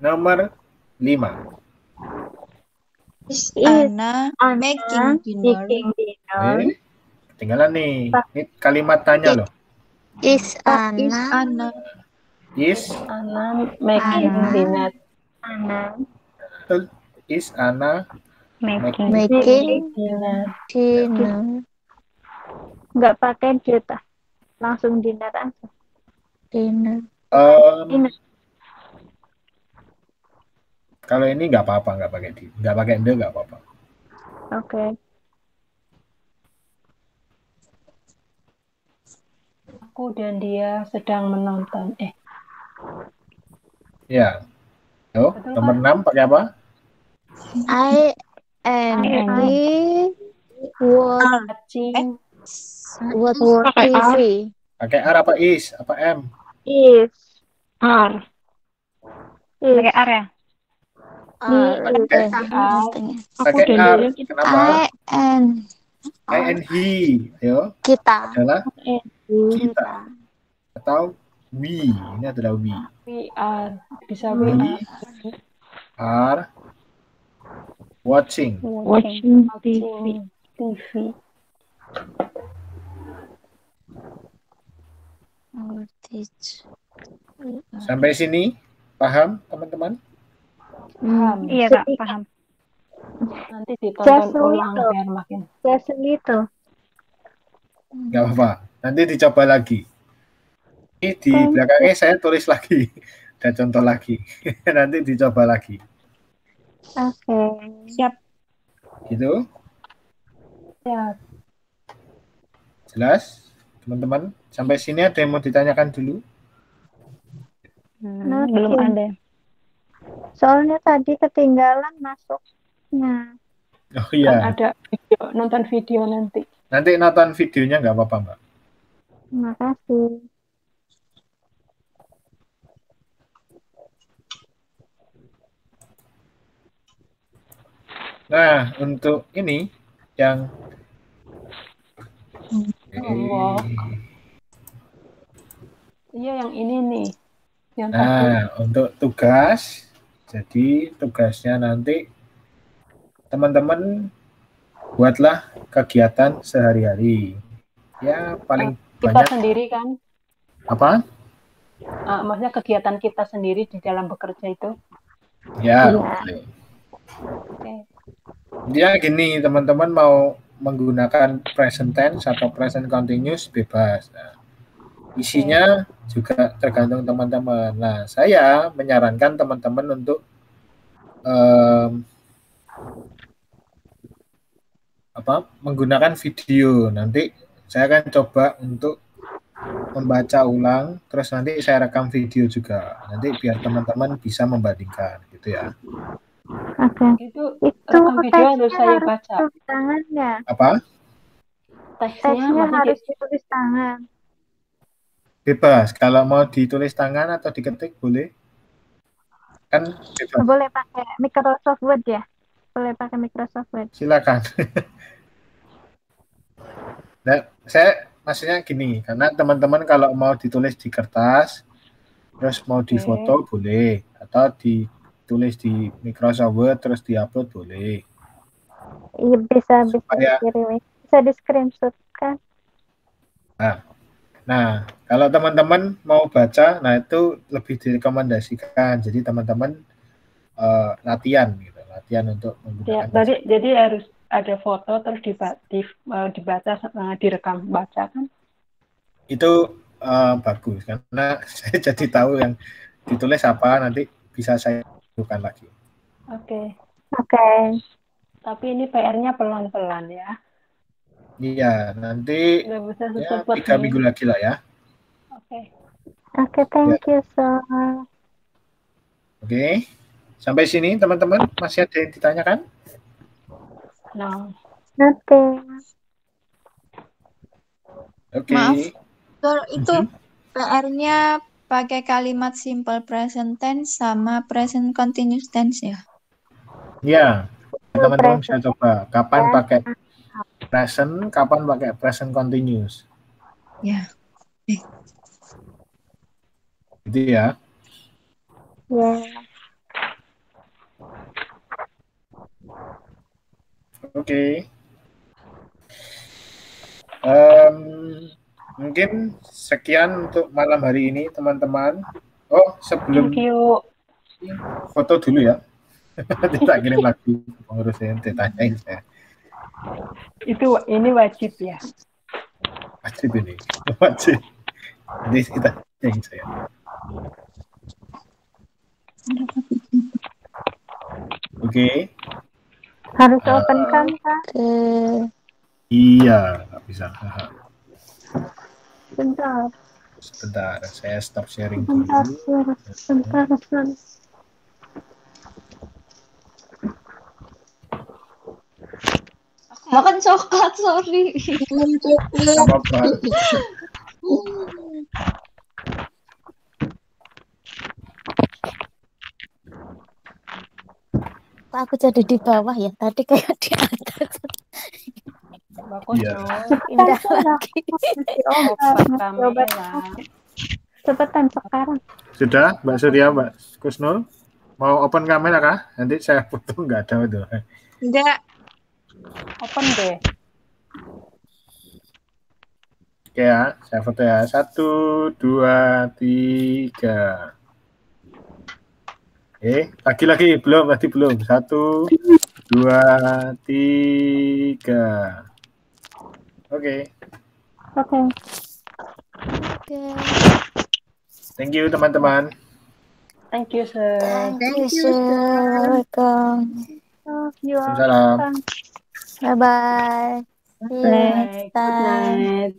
Nomor 5. Is Anna making dinner? Ketinggalan nih. Ini kalimat tanya loh. Is Anna Making dinner. Is Anna making dinner? Nggak pakai juta, langsung dinner aja. Dinner. Kalau ini nggak apa-apa, nggak pakai the, nggak apa-apa. Oke. Aku dan dia sedang menonton. Ya. Nomor 6 pakai apa? I and he watching TV. Pakai R apa is? Apa M? Is. R. Pakai R ya? Pakai R. Kenapa? I and he. Ayo. Kita. Adalah kita. Atau we. Ini adalah we. We are. Bisa we are watching TV. Sampai sini paham teman-teman? Iya Kak, paham. Nanti ditonton ulang biar makin. Just a little. Gak apa-apa. Nanti dicoba lagi. Ini di belakangnya saya tulis lagi. Dan contoh lagi. Nanti dicoba lagi. Oke. Siap. Gitu? Siap. Jelas? Teman-teman, sampai sini ada yang mau ditanyakan dulu? Belum ada. Soalnya tadi ketinggalan masuknya. Oh iya. Kan ada video, nonton video nanti. Nanti nonton videonya nggak apa-apa, Mbak. Terima kasih. Nah, untuk ini yang Iya, yang ini nih. Yang untuk tugas, jadi tugasnya nanti teman-teman buatlah kegiatan sehari-hari. Ya, paling kita banyak. Sendiri kan? Apa? Maksudnya kegiatan kita sendiri di dalam bekerja itu? Ya, boleh. Okay. Dia gini, teman-teman mau menggunakan present tense atau present continuous bebas. Nah, isinya juga tergantung teman-teman. Nah, saya menyarankan teman-teman untuk menggunakan video. Nanti saya akan coba untuk membaca ulang, terus nanti saya rekam video juga. Nanti biar teman-teman bisa membandingkan, gitu ya. Oke. Itu Itu rekam video harus teksnya saya harus baca. ditulis tangan ya? Apa? Teksnya Teksnya maksudnya harus ditulis tangan. Bebas. Kalau mau ditulis tangan atau diketik boleh. Kan bebas. Boleh pakai Microsoft Word ya? Boleh pakai Microsoft Word. Silakan. Nah, saya maksudnya gini, karena teman-teman kalau mau ditulis di kertas, terus mau difoto boleh, atau ditulis di Microsoft Word terus diupload boleh. Iya, bisa Supaya, dikirim, bisa di screenshot kan? Nah, kalau teman-teman mau baca, nah itu lebih direkomendasikan. Jadi teman-teman latihan gitu, latihan untuk menggunakan. Ya, jadi harus ada foto terus dibaca, direkam baca kan? Itu bagus karena saya jadi tahu yang ditulis apa, nanti bisa saya lakukan lagi. Oke. Tapi ini PR-nya pelan-pelan ya. Iya, nanti ya, 3 minggu lagi lah ya. Oke, thank you so. Oke, sampai sini teman-teman masih ada yang ditanyakan? No. Nothing. Oke. Maaf, itu PR-nya pakai kalimat simple present tense sama present continuous tense ya? Ya, teman-teman bisa coba kapan pakai present, kapan pakai present continuous. Ya. Gitu ya. Ya. Oke. Mungkin sekian untuk malam hari ini teman-teman. Oh, sebelum foto dulu ya. Nanti tak kirim lagi pengurusnya, nanti tanyain saya. Ini wajib ya. Wajib ini, wajib. Nanti kita tanyain saya. Oke. Harus open cam kan? Iya, nggak bisa. Sebentar, saya stop sharing dulu. Sebentar. Makan coklat, sorry. Kok aku jadi di bawah ya? Tadi kayak di atas. Bagus Indah lagi. Cepetan sekarang. Sudah, Mbak Surya, Mbak Kusnul? Mau open kamera kah? Nanti saya foto nggak ada itu. Enggak. Open deh. Oke ya, saya foto ya. 1, 2, 3. Lagi-lagi belum, tadi belum. 1, 2, 3. Oke. Thank you teman-teman. Thank you sir. Welcome. Salam. Bye bye. Good night.